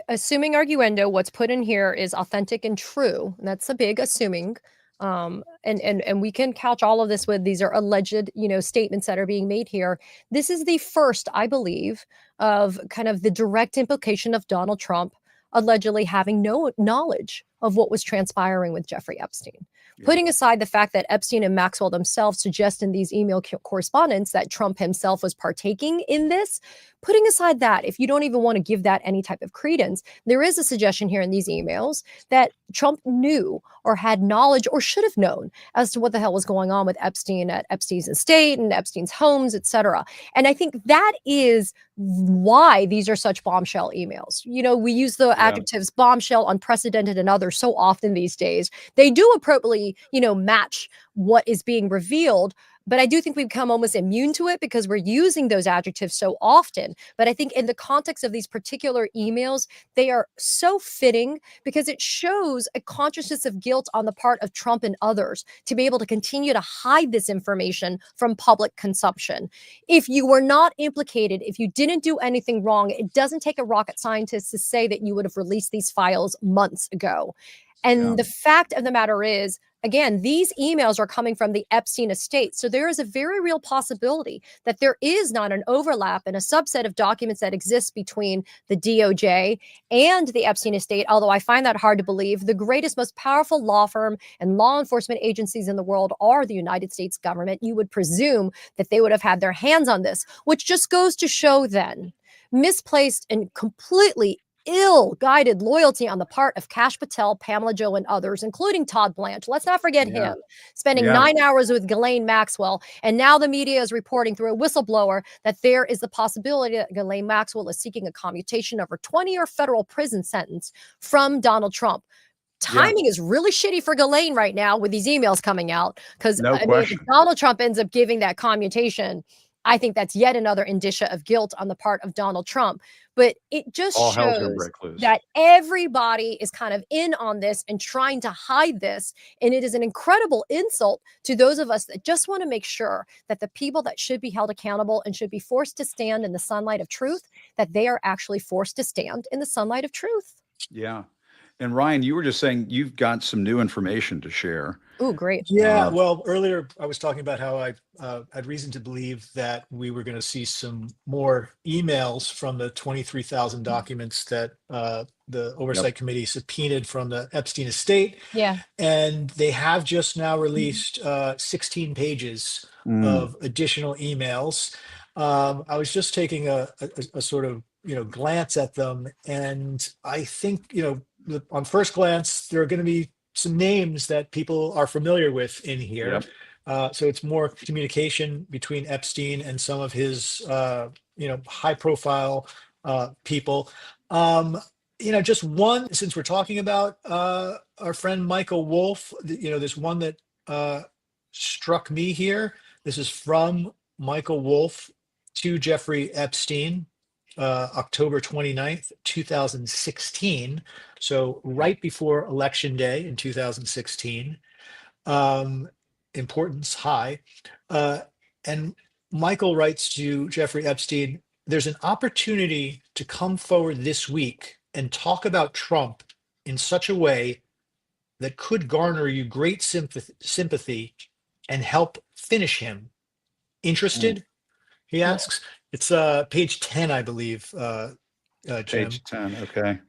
assuming arguendo, what's put in here is authentic and true. And that's a big assuming. And we can couch all of this with these are alleged, statements that are being made here. This is the first, I believe, of kind of the direct implication of Donald Trump allegedly having no knowledge of what was transpiring with Jeffrey Epstein. Yeah. Putting aside the fact that Epstein and Maxwell themselves suggest in these email correspondence that Trump himself was partaking in this, putting aside that, if you don't even want to give that any type of credence, there is a suggestion here in these emails that Trump knew or had knowledge or should have known as to what the hell was going on with Epstein at Epstein's estate and Epstein's homes, et cetera. And I think that is why these are such bombshell emails. We use the adjectives bombshell, unprecedented, and others so often these days. They do appropriately, match what is being revealed. But I do think we've become almost immune to it because we're using those adjectives so often. But I think in the context of these particular emails, they are so fitting because it shows a consciousness of guilt on the part of Trump and others to be able to continue to hide this information from public consumption. If you were not implicated, if you didn't do anything wrong, it doesn't take a rocket scientist to say that you would have released these files months ago. And the fact of the matter is, again, these emails are coming from the Epstein estate. So there is a very real possibility that there is not an overlap and a subset of documents that exist between the DOJ and the Epstein estate, although I find that hard to believe. The greatest, most powerful law firm and law enforcement agencies in the world are the United States government. You would presume that they would have had their hands on this, which just goes to show then misplaced and completely ill-guided loyalty on the part of Kash Patel, Pamela Joe, and others, including Todd Blanche. Let's not forget him, spending 9 hours with Ghislaine Maxwell. And now the media is reporting through a whistleblower that there is the possibility that Ghislaine Maxwell is seeking a commutation of her 20-year federal prison sentence from Donald Trump. Timing is really shitty for Ghislaine right now with these emails coming out because if Donald Trump ends up giving that commutation, I think that's yet another indicia of guilt on the part of Donald Trump. But it just shows that everybody is kind of in on this and trying to hide this. And it is an incredible insult to those of us that just want to make sure that the people that should be held accountable and should be forced to stand in the sunlight of truth, that they are actually forced to stand in the sunlight of truth. Yeah. And Ryan, you were just saying you've got some new information to share. Ooh, great. Yeah, well, earlier I was talking about how I had reason to believe that we were going to see some more emails from the 23,000 documents that the Yep. Oversight Committee subpoenaed from the Epstein estate. Yeah. And they have just now released 16 pages Mm, of additional emails. I was just taking a sort of, glance at them. And I think, on first glance, there are going to be some names that people are familiar with in here. yep. So it's more communication between Epstein and some of his, high profile people. Just one, since we're talking about our friend Michael Wolff, there's one that struck me here. This is from Michael Wolff to Jeffrey Epstein, October 29th, 2016. So right before Election Day in 2016. Importance high. And Michael writes to Jeffrey Epstein, there's an opportunity to come forward this week and talk about Trump in such a way that could garner you great sympathy and help finish him. Mm. Interested? He asks. It's page 10, I believe, Jim. Page 10. Okay.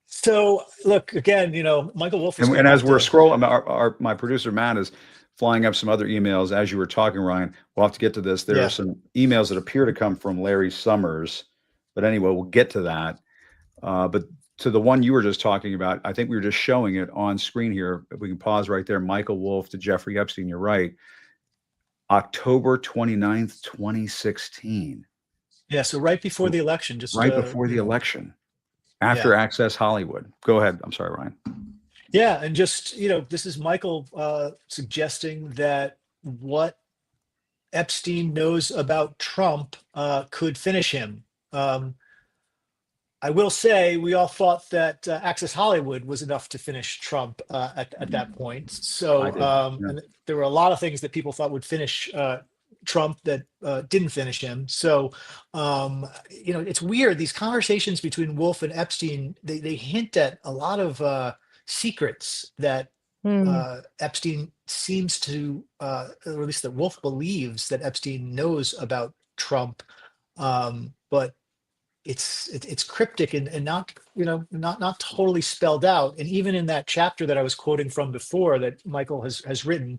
So look, again, Michael Wolff is going And to as have we're to. scrolling, my producer Matt is flying up some other emails as you were talking, Ryan. We'll have to get to this. There are Yeah. some emails that appear to come from Larry Summers, but anyway, we'll get to that. But to the one you were just talking about, I think we were just showing it on screen here. If we can pause right there. Michael Wolff to Jeffrey Epstein. You're right. October 29th, 2016. Yeah. So right before the election, just Right before the election. After yeah. Access Hollywood. Go ahead. I'm sorry, Ryan. Yeah, and just this is Michael suggesting that what Epstein knows about Trump could finish him. I will say we all thought that Access Hollywood was enough to finish Trump at that point. I So did. Yeah. and there were a lot of things that people thought would finish Trump that didn't finish him. So it's weird. These conversations between Wolf and Epstein, they hint at a lot of secrets that Hmm. Epstein seems to, or at least that Wolf believes that Epstein knows about Trump. But it's cryptic and not not totally spelled out. And even in that chapter that I was quoting from before that Michael has written,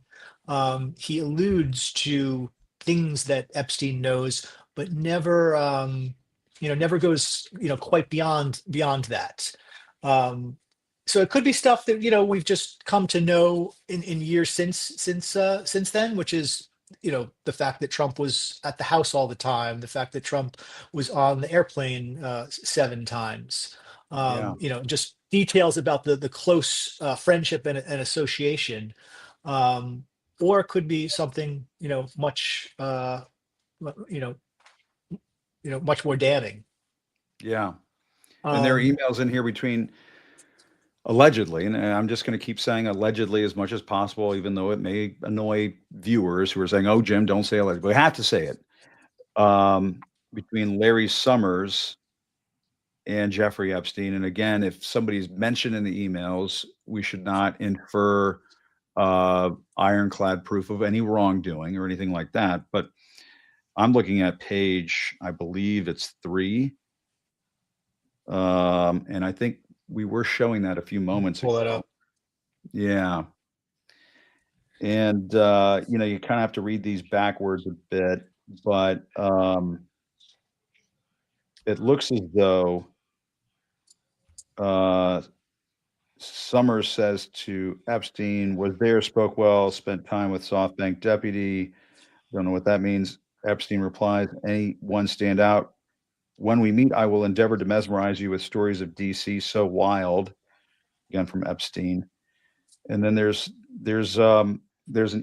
he alludes to things that Epstein knows, but never never goes quite beyond that. So it could be stuff that we've just come to know in years since then, which is the fact that Trump was at the house all the time, the fact that Trump was on the airplane 7 times, Yeah. just details about the close friendship and association, or it could be something much you know much more damning. Yeah. And there are Um, emails in here between allegedly, and I'm just going to keep saying allegedly as much as possible, even though it may annoy viewers who are saying, "Oh, Jim, don't say allegedly." We have to say it. Between Larry Summers and Jeffrey Epstein, and again, if somebody's mentioned in the emails, we should not infer ironclad proof of any wrongdoing or anything like that. But I'm looking at page, I believe it's 3, and I think we were showing that a few moments pull that ago. up. Yeah. And, you kind of have to read these backwards a bit, but it looks as though Summers says to Epstein, was there, spoke well, spent time with SoftBank deputy. Don't know what that means. Epstein replies, anyone stand out? When we meet, I will endeavor to mesmerize you with stories of DC so wild. Again, from Epstein. And then there's an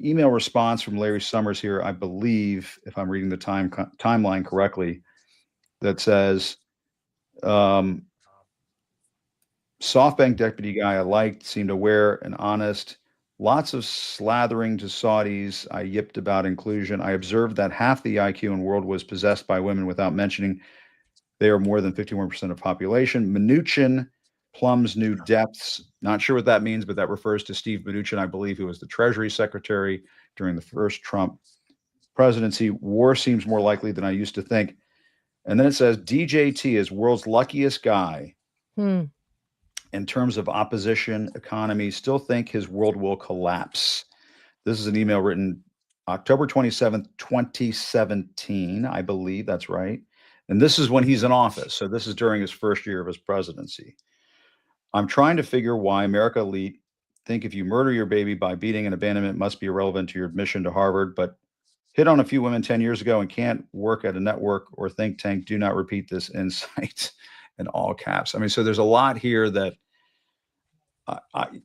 email response from Larry Summers here, I believe, if I'm reading the timeline correctly, that says, SoftBank deputy guy I liked, seemed aware and honest. Lots of slathering to Saudis. I yipped about inclusion. I observed that half the IQ in the world was possessed by women without mentioning they are more than 51% of population. Mnuchin plumbs new depths. Not sure what that means, but that refers to Steve Mnuchin, I believe, who was the Treasury Secretary during the first Trump presidency. War seems more likely than I used to think. And then it says DJT is world's luckiest guy in terms of opposition economy. Still think his world will collapse. This is an email written October 27th, 2017. I believe that's right. And this is when he's in office. So this is during his first year of his presidency. I'm trying to figure why America elite think if you murder your baby by beating and abandonment must be irrelevant to your admission to Harvard, but hit on a few women 10 years ago and can't work at a network or think tank. Do not repeat this insight in all caps. I mean, so there's a lot here that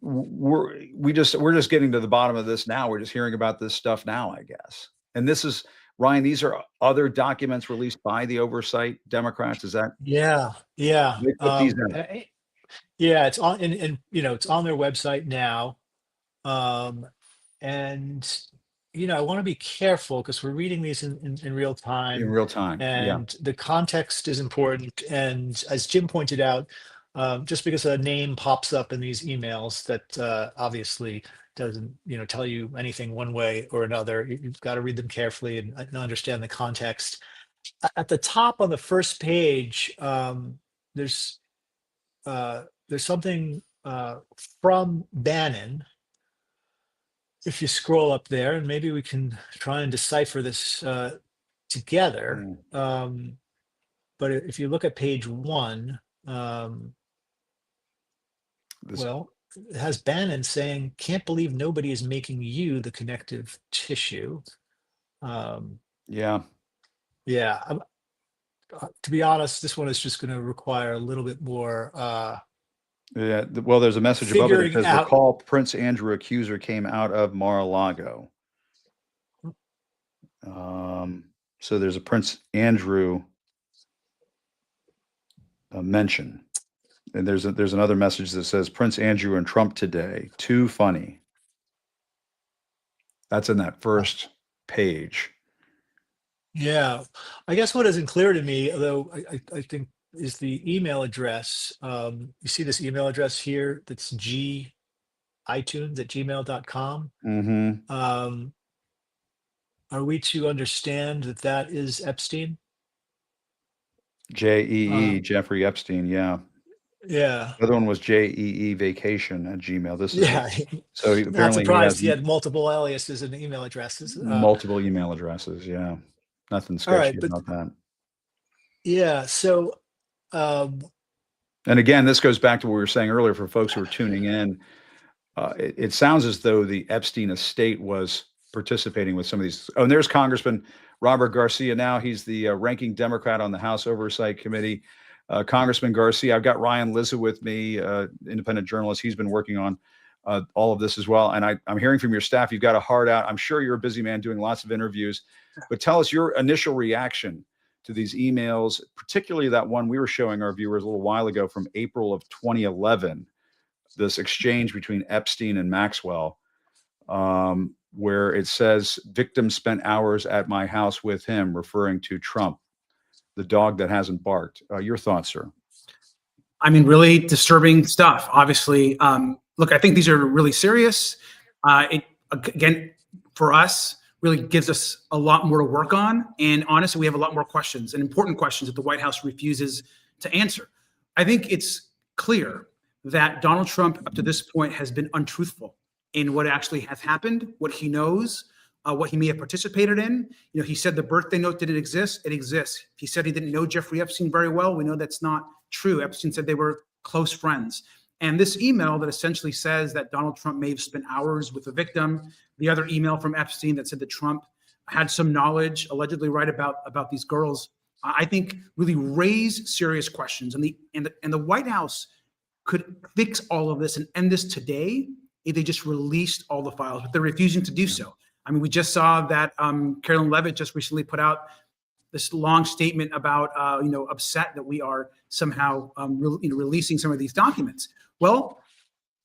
we're just getting to the bottom of this now. We're just hearing about this stuff now, I guess. And this is, Ryan, these are other documents released by the oversight Democrats. Is that? Yeah. They put these in. Yeah, it's on, and it's on their website now. And I want to be careful because we're reading these in real time. In real time, yeah. And the context is important. And as Jim pointed out, just because a name pops up in these emails that obviously doesn't tell you anything one way or another, you've got to read them carefully and understand the context. At the top on the first page, there's something from Bannon. If you scroll up there, and maybe we can try and decipher this together. But if you look at page 1, it has Bannon saying, "Can't believe nobody is making you the connective tissue." Yeah. To be honest, this one is just going to require a little bit more. Yeah. Well, there's a message above it that Figuring says, out- recall Prince Andrew accuser came out of Mar-a-Lago. So there's a Prince Andrew mention. And there's another message that says Prince Andrew and Trump today. Too funny. That's in that first page. Yeah, I guess what isn't clear to me, although I think, is the email address. You see this email address here that's iTunes@gmail.com. Mm-hmm. Are we to understand that is Epstein? J-E-E, Jeffrey Epstein, yeah. Yeah. The other one was J-E-E vacation at Gmail. This is Yeah. so Not apparently surprised he he has had multiple aliases and email addresses. multiple email addresses. Yeah. Nothing All right, sketchy but about that. yeah, so And again, this goes back to what we were saying earlier for folks who are tuning in. It sounds as though the Epstein estate was participating with some of these. Oh, and there's Congressman Robert Garcia now. He's the ranking Democrat on the House Oversight Committee. Congressman Garcia, I've got Ryan Lizza with me, independent journalist. He's been working on all of this as well. And I'm hearing from your staff, you've got a heart out. I'm sure you're a busy man doing lots of interviews, but tell us your initial reaction to these emails, particularly that one we were showing our viewers a little while ago from April of 2011, this exchange between Epstein and Maxwell, where it says, victim spent hours at my house with him, referring to Trump, the dog that hasn't barked. Your thoughts, sir? I mean, really disturbing stuff. Obviously, look, I think these are really serious. It, again, for us, really gives us a lot more to work on. And honestly, we have a lot more questions and important questions that the White House refuses to answer. I think it's clear that Donald Trump, up to this point, has been untruthful in what actually has happened, what he knows, what he may have participated in. He said the birthday note didn't exist. It exists. He said he didn't know Jeffrey Epstein very well. We know that's not true. Epstein said they were close friends. And this email that essentially says that Donald Trump may have spent hours with the victim, the other email from Epstein that said that Trump had some knowledge, allegedly right about these girls, I think really raise serious questions. And the White House could fix all of this and end this today if they just released all the files, but they're refusing to do so. I mean, we just saw that Carolyn Levitt just recently put out this long statement about, upset that we are somehow, releasing some of these documents. Well,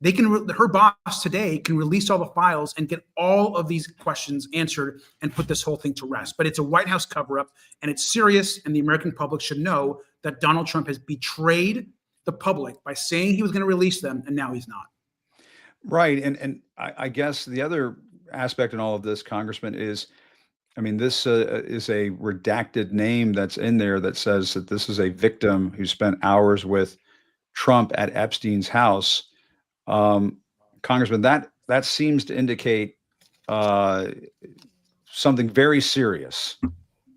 they can. Her boss today can release all the files and get all of these questions answered and put this whole thing to rest. But it's a White House cover-up, and it's serious. And the American public should know that Donald Trump has betrayed the public by saying he was going to release them, and now he's not. Right. And I guess the other aspect in all of this, Congressman, is, I mean, this is a redacted name that's in there that says that this is a victim who spent hours with Trump at Epstein's house. Congressman, that seems to indicate something very serious,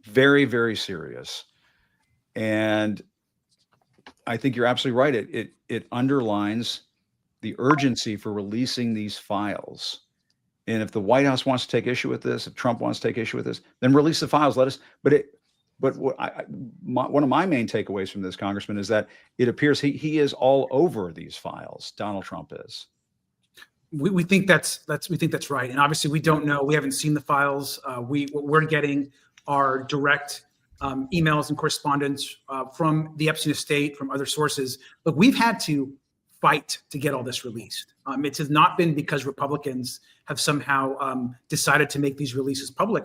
very, very serious. And I think you're absolutely right. It underlines the urgency for releasing these files. And if the White House wants to take issue with this, if Trump wants to take issue with this, then release the files. Let us. But one of my main takeaways from this, Congressman, is that it appears he is all over these files. Donald Trump is. We think that's right, and obviously we don't know. We haven't seen the files. What we're getting are direct emails and correspondence from the Epstein estate, from other sources. Look, we've had to fight to get all this released. It has not been because Republicans have somehow decided to make these releases public.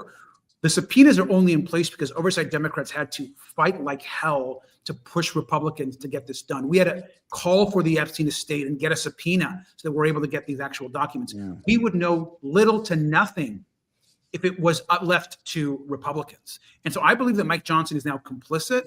The subpoenas are only in place because oversight Democrats had to fight like hell to push Republicans to get this done. We had to call for the Epstein estate and get a subpoena so that we're able to get these actual documents. Yeah. We would know little to nothing if it was left to Republicans. And so I believe that Mike Johnson is now complicit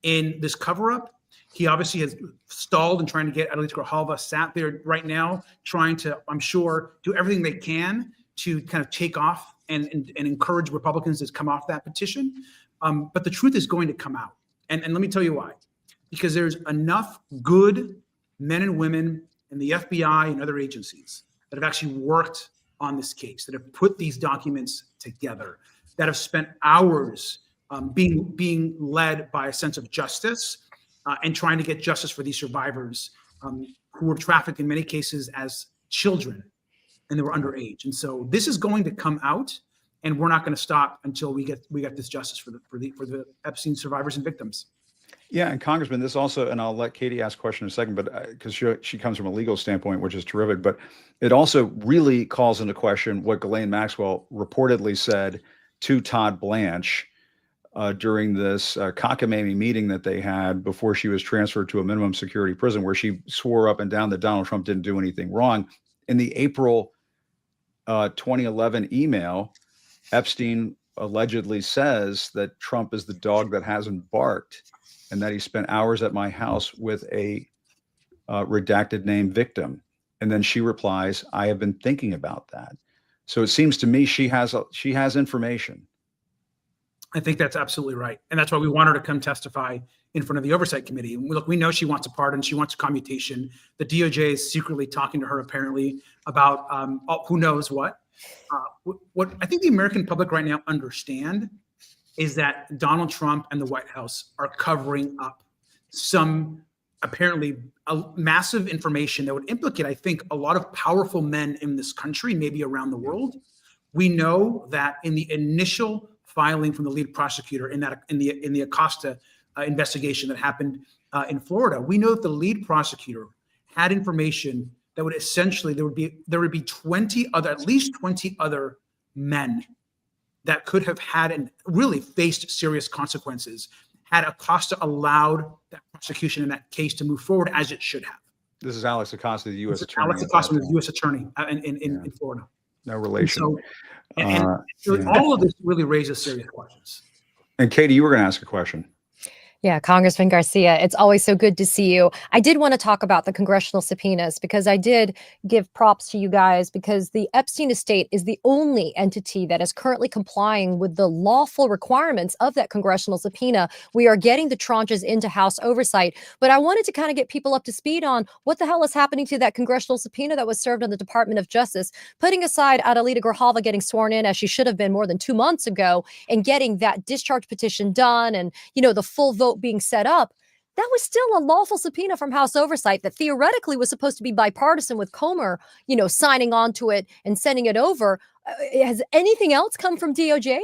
in this cover-up. He obviously has stalled in trying to get Adelita Grijalva sat there right now, trying to, I'm sure, do everything they can to kind of take off and encourage Republicans to come off that petition. But the truth is going to come out. And let me tell you why. Because there's enough good men and women in the FBI and other agencies that have actually worked on this case, that have put these documents together, that have spent hours being led by a sense of justice and trying to get justice for these survivors who were trafficked in many cases as children and they were underage. And so this is going to come out, and we're not going to stop until we get this justice for the Epstein survivors and victims. Yeah, and Congressman, this also, and I'll let Katie ask a question in a second, but because she comes from a legal standpoint, which is terrific, but it also really calls into question what Ghislaine Maxwell reportedly said to Todd Blanche during this cockamamie meeting that they had before she was transferred to a minimum security prison, where she swore up and down that Donald Trump didn't do anything wrong. In the April 2011 email, Epstein allegedly says that Trump is the dog that hasn't barked, and that he spent hours at my house with a redacted name victim. And then she replies, "I have been thinking about that." So it seems to me she has information. I think that's absolutely right. And that's why we want her to come testify in front of the Oversight Committee. And look, we know she wants a pardon. She wants a commutation. The DOJ is secretly talking to her, apparently, about who knows what. What I think the American public right now understand is that Donald Trump and the White House are covering up some apparently massive information that would implicate, I think, a lot of powerful men in this country, maybe around the world. We know that in the initial filing from the lead prosecutor in the Acosta investigation that happened in Florida, we know that the lead prosecutor had information that would essentially there would be at least 20 other men that could have had and really faced serious consequences had Acosta allowed that prosecution in that case to move forward as it should have. This is Alex Acosta, the U.S. attorney. Alex Acosta, the U.S. attorney in Florida. No relation. So all of this really raises serious questions. And Katie, you were going to ask a question. Yeah, Congressman Garcia, it's always so good to see you. I did want to talk about the congressional subpoenas because I did give props to you guys because the Epstein estate is the only entity that is currently complying with the lawful requirements of that congressional subpoena. We are getting the tranches into House oversight, but I wanted to kind of get people up to speed on what the hell is happening to that congressional subpoena that was served on the Department of Justice, putting aside Adelita Grijalva getting sworn in as she should have been more than 2 months ago and getting that discharge petition done and, the full vote being set up. That was still a lawful subpoena from House Oversight that theoretically was supposed to be bipartisan with Comer, signing on to it and sending it over. Has anything else come from DOJ?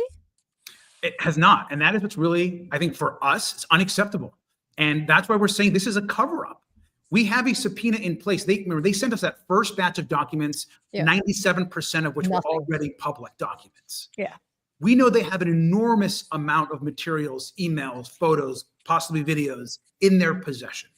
It has not. And that is what's really, I think for us, it's unacceptable. And that's why we're saying this is a cover-up. We have a subpoena in place. They sent us that first batch of documents, 97% of which were already public documents. Yeah. We know they have an enormous amount of materials, emails, photos, possibly videos in their possession.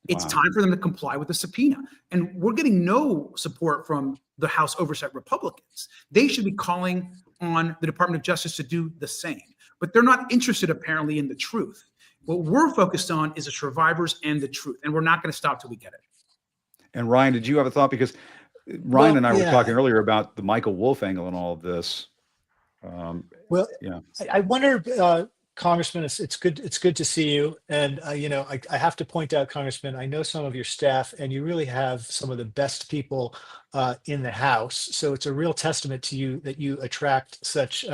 It's Wow. time for them to comply with the subpoena. And we're getting no support from the House Oversight Republicans. They should be calling on the Department of Justice to do the same. But they're not interested, apparently, in the truth. What we're focused on is the survivors and the truth. And we're not going to stop till we get it. And Ryan, did you have a thought? Because Ryan Well, and I were talking yeah. earlier about the Michael Wolff angle and all of this. Well, Yeah. I wonder, Congressman, it's good. It's good to see you. And I have to point out, Congressman, I know some of your staff, and you really have some of the best people in the House. So it's a real testament to you that you attract such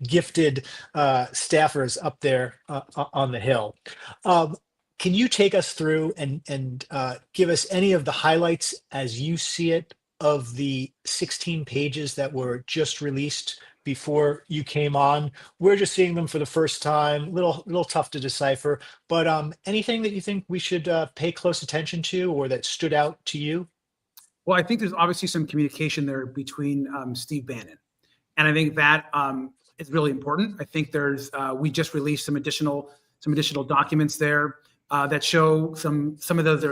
gifted staffers up there on the Hill. Can you take us through and give us any of the highlights as you see it of the 16 pages that were just released before you came on? We're just seeing them for the first time, little tough to decipher, but anything that you think we should pay close attention to or that stood out to you? Well, I think there's obviously some communication there between Steve Bannon. And I think that is really important. I think we just released some additional documents there that show some of those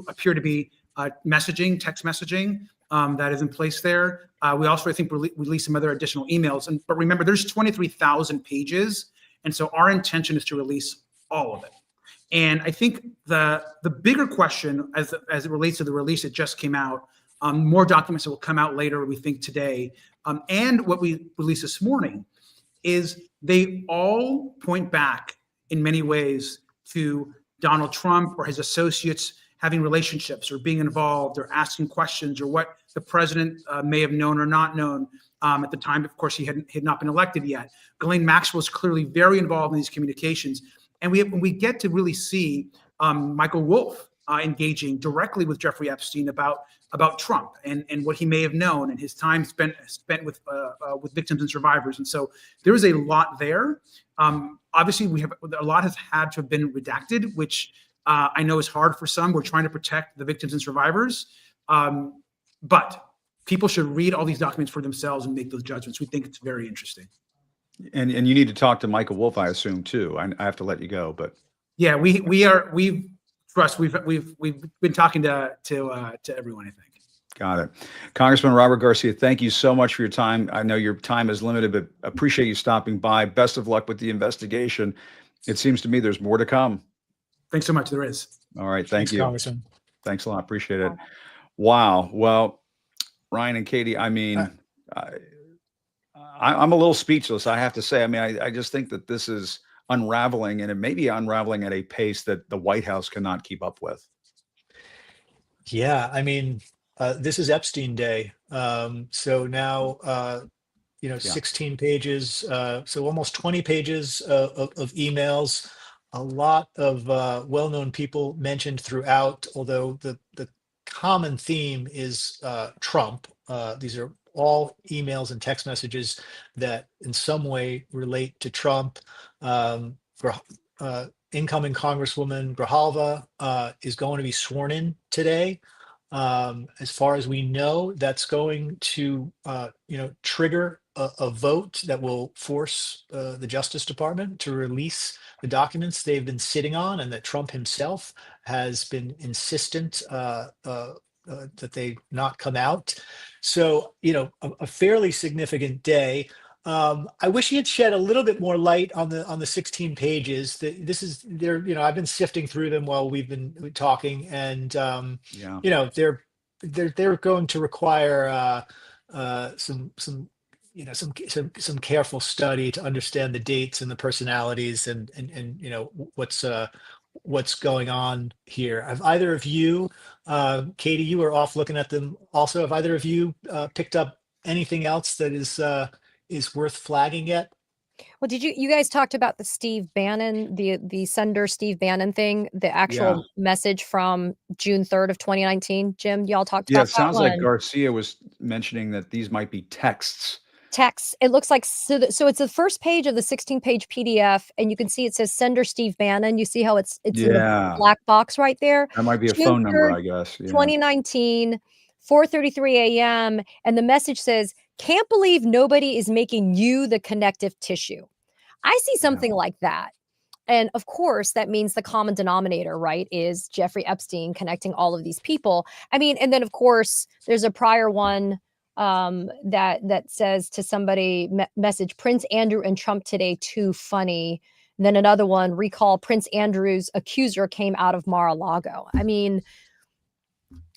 appear to be text messaging that is in place there. We also, I think, released some other additional emails. But remember, there's 23,000 pages. And so our intention is to release all of it. And I think the bigger question as it relates to the release that just came out, more documents that will come out later, we think today, and what we released this morning, is they all point back in many ways to Donald Trump or his associates having relationships or being involved or asking questions or what the president may have known or not known at the time. Of course, he had not been elected yet. Ghislaine Maxwell is clearly very involved in these we get to really see Michael Wolff engaging directly with Jeffrey Epstein about Trump and what he may have known and his time spent with victims and survivors. And so there is a lot there. Obviously, a lot has had to have been redacted, which I know is hard for some. We're trying to protect the victims and survivors, but people should read all these documents for themselves and make those judgments. We think it's very interesting. And you need to talk to Michael Wolff, I assume, too. I have to let you go, but yeah, we've been talking to everyone, I think. got it. Congressman Robert Garcia, thank you so much for your time. I know your time is limited, but appreciate you stopping by. Best of luck with the investigation. It seems to me there's more to come. Thanks so much. There is. All right. Thanks, you. Congressman. Thanks a lot. Appreciate it. Wow. Well, Ryan and Katie, I mean, I'm a little speechless, I have to say. I mean, I just think that this is unraveling, and it may be unraveling at a pace that the White House cannot keep up with. Yeah, I mean, this is Epstein Day. So now, 16 pages, so almost 20 pages of emails, a lot of well-known people mentioned throughout, although the common theme is Trump. These are all emails and text messages that in some way relate to Trump. Incoming Congresswoman Grijalva is going to be sworn in today. As far as we know, that's going to trigger a vote that will force the Justice Department to release the documents they've been sitting on and that Trump himself has been insistent that they not come out. So, a fairly significant day. I wish he had shed a little bit more light on the 16 pages. I've been sifting through them while we've been talking, and they're going to require some careful study to understand the dates and the personalities and what's going on here. Have either of you, Katie, you were off looking at them also, have either of you picked up anything else that is worth flagging yet? Well, you guys talked about the Steve Bannon, the Senator Steve Bannon thing, the actual message from June 3rd of 2019. Jim, y'all talked about Yeah, it sounds that like one. Garcia was mentioning that these might be texts. It looks like so it's the first page of the 16-page PDF, and you can see it says Senator Steve Bannon. You see how it's in a black box right there. That might be a June phone number, 3rd, I guess. 2019, 4:33 a.m. And the message says, "Can't believe nobody is making you the connective tissue." I see something like that. And of course, that means the common denominator, right, is Jeffrey Epstein connecting all of these people. I mean, and then of course, there's a prior one that says to somebody, message Prince Andrew and Trump today, too funny. And then another one, recall Prince Andrew's accuser came out of Mar-a-Lago. I mean,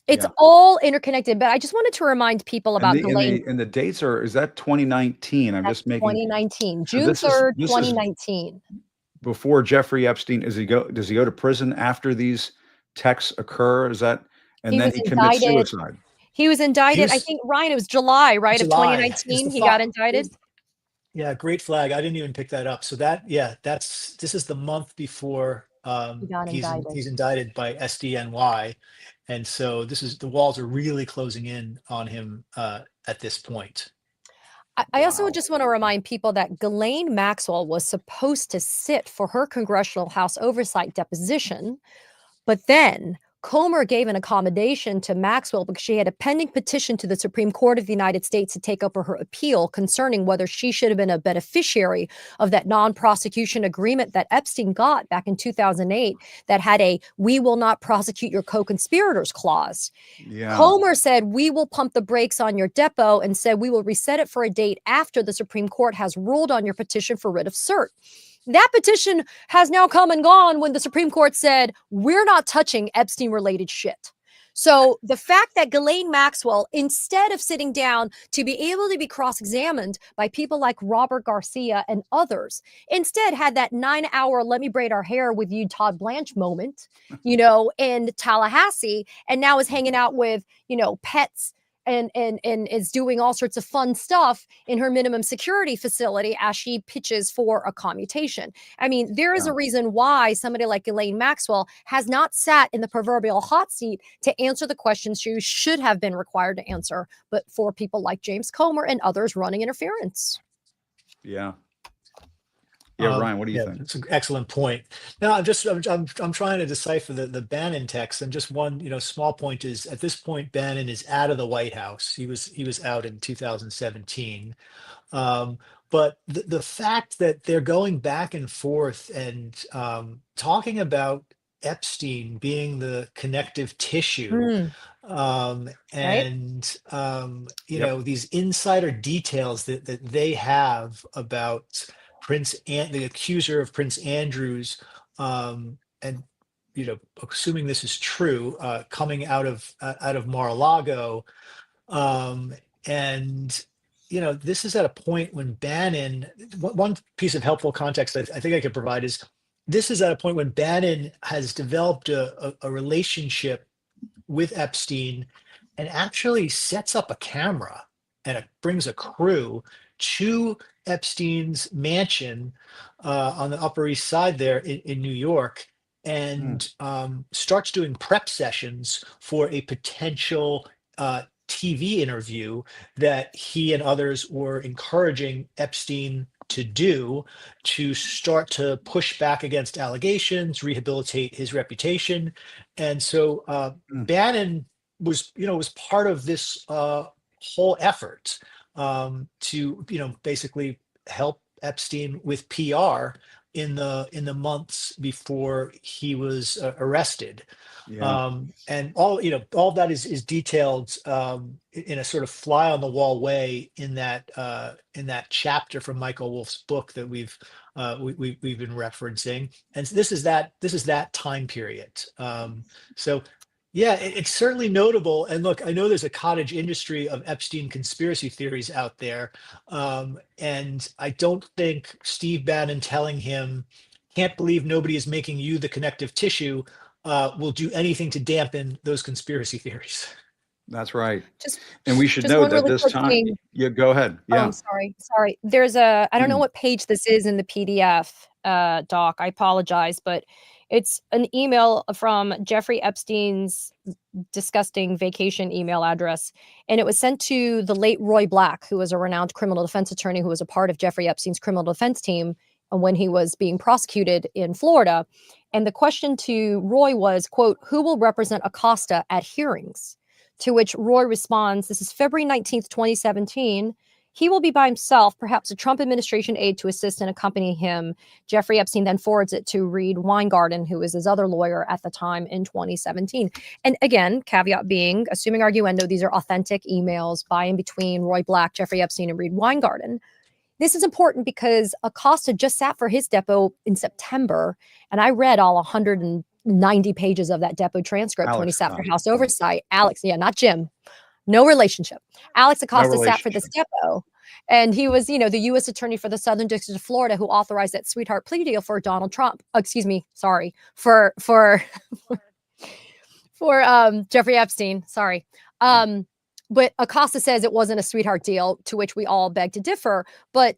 it's all interconnected, but I just wanted to remind people about Ghislaine. And the dates is that 2019? I'm That's just making 2019, so June 3rd, this is 2019. before Jeffrey Epstein. Does he go to prison after these texts occur? Is that, and He then was he commits indicted. suicide? He was indicted. I think, Ryan, it was July, right, of July. 2019. He got indicted. Yeah, great flag. I didn't even pick that up. So this is the month before He got indicted. he's indicted by SDNY. And so the walls are really closing in on him at this point. I also just want to remind people that Ghislaine Maxwell was supposed to sit for her Congressional House Oversight deposition, but then Comer gave an accommodation to Maxwell because she had a pending petition to the Supreme Court of the United States to take up her appeal concerning whether she should have been a beneficiary of that non-prosecution agreement that Epstein got back in 2008 that had a "we will not prosecute your co-conspirators" clause. Yeah. Comer said, "We will pump the brakes on your depo," and said, "We will reset it for a date after the Supreme Court has ruled on your petition for writ of cert." That petition has now come and gone when the Supreme Court said, we're not touching Epstein-related shit. So the fact that Ghislaine Maxwell, instead of sitting down to be able to be cross-examined by people like Robert Garcia and others, instead had that 9-hour let me braid our hair with you, Todd Blanche moment, in Tallahassee, and now is hanging out with, pets and is doing all sorts of fun stuff in her minimum security facility as she pitches for a commutation. I mean, there is a reason why somebody like Ghislaine Maxwell has not sat in the proverbial hot seat to answer the questions she should have been required to answer, but for people like James Comer and others running interference. Yeah. Yeah, Ryan, what do you think? It's an excellent point. Now, I'm trying to decipher the Bannon text, and just one small point is, at this point Bannon is out of the White House. He was out in 2017, but the fact that they're going back and forth and talking about Epstein being the connective tissue, these insider details that they have about the accuser of Prince Andrews, and assuming this is true, coming out of Mar-a-Lago, this is at a point when Bannon. One piece of helpful context I think I could provide is, this is at a point when Bannon has developed a relationship with Epstein and actually sets up a camera and brings a crew to Epstein's mansion on the Upper East Side there in New York, and starts doing prep sessions for a potential TV interview that he and others were encouraging Epstein to do, to start to push back against allegations, rehabilitate his reputation. And so Bannon was part of this whole effort to basically help Epstein with PR in the months before he was arrested. And all that is detailed in a sort of fly on the wall way in that chapter from Michael Wolff's book that we've been referencing. And this is that time period. So yeah, it's certainly notable. And look, I know there's a cottage industry of Epstein conspiracy theories out there. And I don't think Steve Bannon telling him, "Can't believe nobody is making you the connective tissue," will do anything to dampen those conspiracy theories. That's right. Just, and we should just note one that really this quick time, thing. yeah, go ahead. Oh, Yeah. I'm sorry. There's I don't know what page this is in the PDF doc. I apologize, but it's an email from Jeffrey Epstein's disgusting vacation email address. And it was sent to the late Roy Black, who was a renowned criminal defense attorney who was a part of Jeffrey Epstein's criminal defense team when he was being prosecuted in Florida. And the question to Roy was, quote, "Who will represent Acosta at hearings?" To which Roy responds, this is February 19th, 2017. He will be by himself, perhaps a Trump administration aide to assist and accompany him. Jeffrey Epstein then forwards it to Reed Weingarten, who was his other lawyer at the time in 2017. And again, caveat being, assuming arguendo, these are authentic emails by and between Roy Black, Jeffrey Epstein, and Reed Weingarten. This is important because Acosta just sat for his depo in September, and I read all 190 pages of that depo transcript when he sat for House Oversight. Alex, yeah, not Jim. No relationship. Alex Acosta sat for this depo, and he was, the U.S. attorney for the Southern District of Florida who authorized that sweetheart plea deal for Donald Trump. Excuse me, sorry, for Jeffrey Epstein. Sorry. But Acosta says it wasn't a sweetheart deal, to which we all beg to differ. But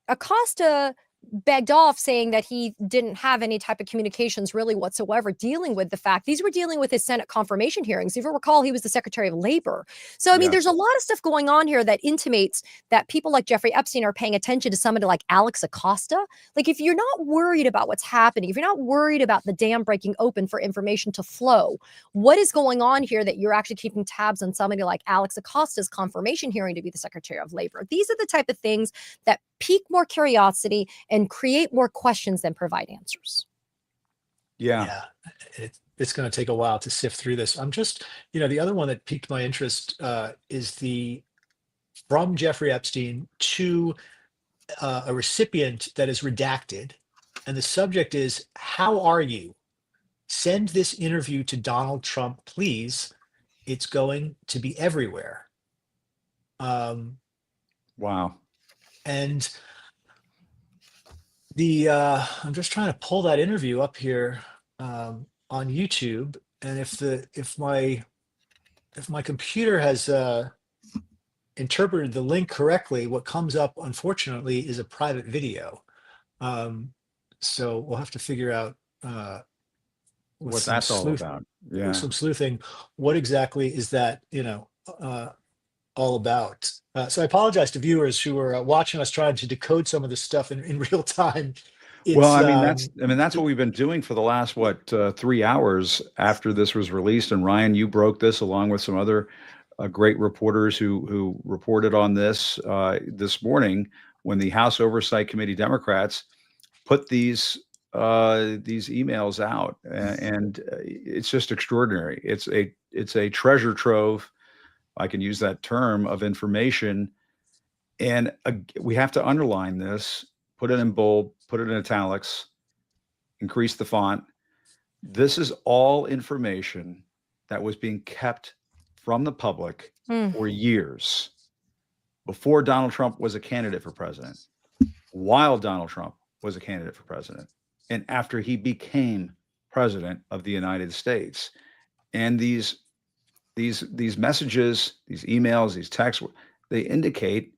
Acosta begged off, saying that he didn't have any type of communications really whatsoever dealing with the fact these were dealing with his Senate confirmation hearings. If you recall, he was the Secretary of Labor. So, I mean, there's a lot of stuff going on here that intimates that people like Jeffrey Epstein are paying attention to somebody like Alex Acosta. Like, if you're not worried about what's happening, if you're not worried about the dam breaking open for information to flow, what is going on here that you're actually keeping tabs on somebody like Alex Acosta's confirmation hearing to be the Secretary of Labor? These are the type of things that pique more curiosity and create more questions than provide answers. Yeah, it's going to take a while to sift through this. I'm just, the other one that piqued my interest is from Jeffrey Epstein to a recipient that is redacted. And the subject is, how are you? Send this interview to Donald Trump, please. It's going to be everywhere. Wow. And I'm just trying to pull that interview up here on YouTube, and if my computer has interpreted the link correctly, what comes up, unfortunately, is a private video. So we'll have to figure out what that's all about. Yeah, some sleuthing. What exactly is that? All about. So I apologize to viewers who are watching us trying to decode some of this stuff in real time. Well, that's what we've been doing for the last 3 hours after this was released. And Ryan, you broke this along with some other great reporters who reported on this morning when the House Oversight Committee Democrats put these emails out, and it's just extraordinary. It's a treasure trove, I can use that term, of information. And we have to underline this, put it in bold, put it in italics, increase the font. This is all information that was being kept from the public for years, before Donald Trump was a candidate for president, while Donald Trump was a candidate for president, and after he became president of the United States. And these messages, these emails, these texts, they indicate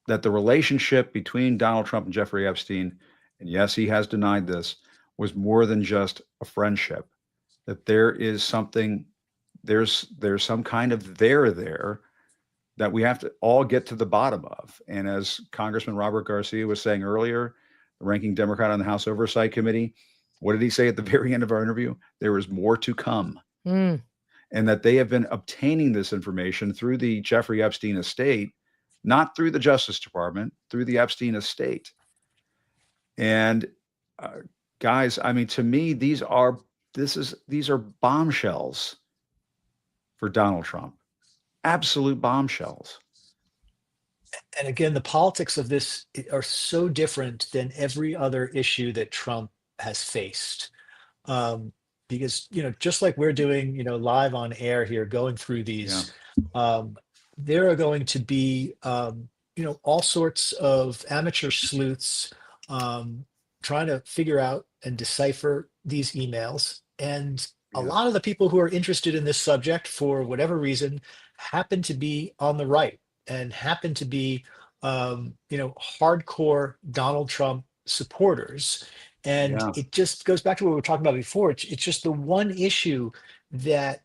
that the relationship between Donald Trump and Jeffrey Epstein, and yes, he has denied this, was more than just a friendship. That there is something, there's some kind of there that we have to all get to the bottom of. And as Congressman Robert Garcia was saying earlier, the ranking Democrat on the House Oversight Committee, what did he say at the very end of our interview? There is more to come. And that they have been obtaining this information through the Jeffrey Epstein estate, not through the Justice Department, through the Epstein estate. And guys, I mean, to me, these are bombshells for Donald Trump. Absolute bombshells. And again, the politics of this are so different than every other issue that Trump has faced. Because, just like we're doing, live on air here, going through these, there are going to be, all sorts of amateur sleuths trying to figure out and decipher these emails. And a lot of the people who are interested in this subject, for whatever reason, happen to be on the right and happen to be, hardcore Donald Trump supporters. And it just goes back to what we were talking about before. It's just the one issue that,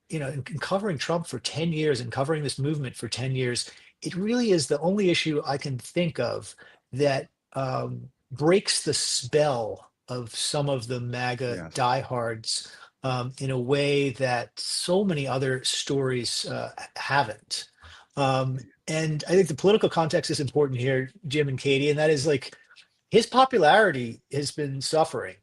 in covering Trump for 10 years and covering this movement for 10 years, it really is the only issue I can think of that breaks the spell of some of the MAGA diehards in a way that so many other stories haven't. And I think the political context is important here, Jim and Katie, and that is like his popularity has been suffering.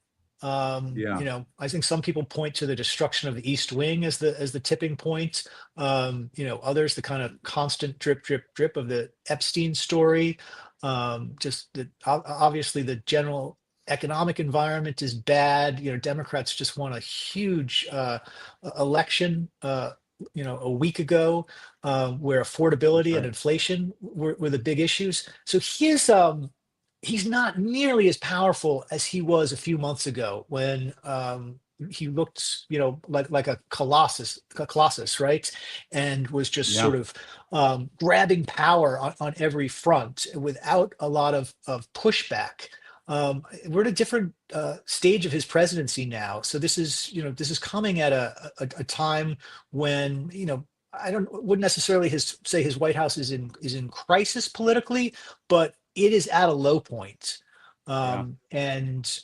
Yeah. I think some people point to the destruction of the East Wing as the tipping point. Others the kind of constant drip, drip, drip of the Epstein story. Just that obviously the general economic environment is bad. Democrats just won a huge election. A week ago, where affordability and Right. inflation were the big issues. So he's not nearly as powerful as he was a few months ago when he looked, like a colossus, right? And was just Yeah. sort of grabbing power on every front without a lot of pushback. We're at a different stage of his presidency now. So this is coming at a time when, wouldn't necessarily say his White House is in crisis politically, but it is at a low point. Yeah. And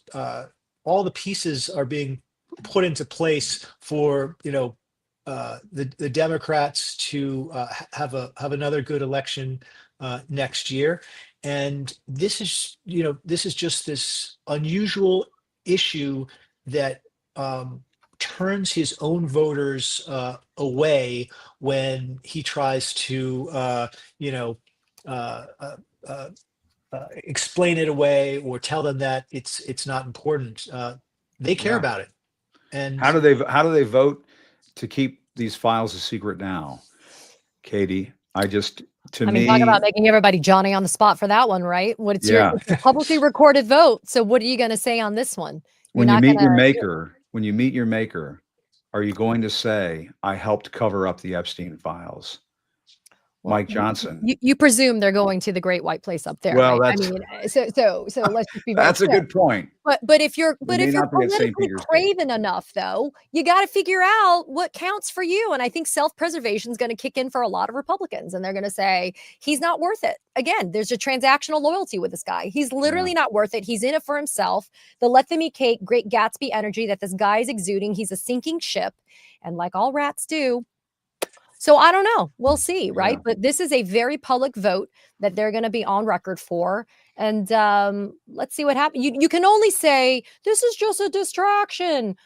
all the pieces are being put into place for, the Democrats to have another good election next year. And this is just this unusual issue that turns his own voters away when he tries to explain it away or tell them that it's not important. They care Yeah. about it. And How do they vote to keep these files a secret now, Katie? To I mean, talk about me, making everybody Johnny on the spot for that one, right? It's yeah. a publicly recorded vote. So what are you going to say on this one? You're When you not meet going when you meet your maker, are you going to say, I helped cover up the Epstein files? Well, Mike Johnson. you presume they're going to the Great White Place up there, Well, right? I that's mean, so let's just be very that's a clear. good point. But if you're They may not be at St. politically Peter's Day. craven enough, though, you got to figure out what counts for you. And I think self-preservation is going to kick in for a lot of Republicans, and they're going to say he's not worth it. Again, there's a transactional loyalty with this guy. He's literally not worth it. He's in it for himself. The let them eat cake, Great Gatsby energy that this guy is exuding. He's a sinking ship, and like all rats do. So I don't know. We'll see, right? Yeah. But this is a very public vote that they're going to be on record for. And let's see what happens. You can only say this is just a distraction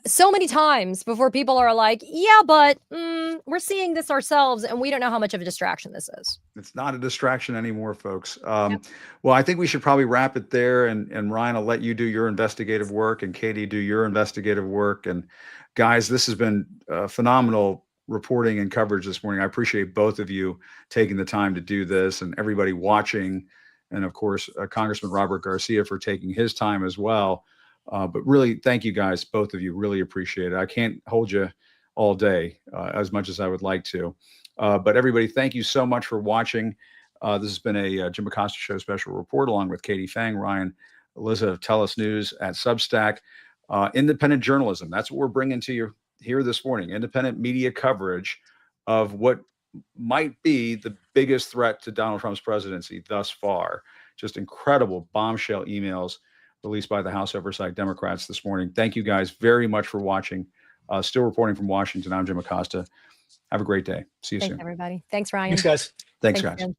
so many times before people are like, yeah, but we're seeing this ourselves and we don't know how much of a distraction this is. It's not a distraction anymore, folks. Well, I think we should probably wrap it there. And Ryan, I'll let you do your investigative work and Katie do your investigative work. And guys, this has been phenomenal reporting and coverage this morning. I appreciate both of you taking the time to do this and everybody watching. And of course, Congressman Robert Garcia for taking his time as well. But really, thank you guys, both of you. Really appreciate it. I can't hold you all day as much as I would like to. But everybody, thank you so much for watching. This has been a Jim Acosta Show special report along with Katie Fang, Ryan, Eliza of TELUS News at Substack. Independent journalism. That's what we're bringing to you here this morning. Independent media coverage of what might be the biggest threat to Donald Trump's presidency thus far. Just incredible bombshell emails released by the House Oversight Democrats this morning. Thank you guys very much for watching. Still reporting from Washington, I'm Jim Acosta. Have a great day. See you soon. Thanks, everybody. Thanks, Ryan. thanks, guys. Thanks, guys. Jim.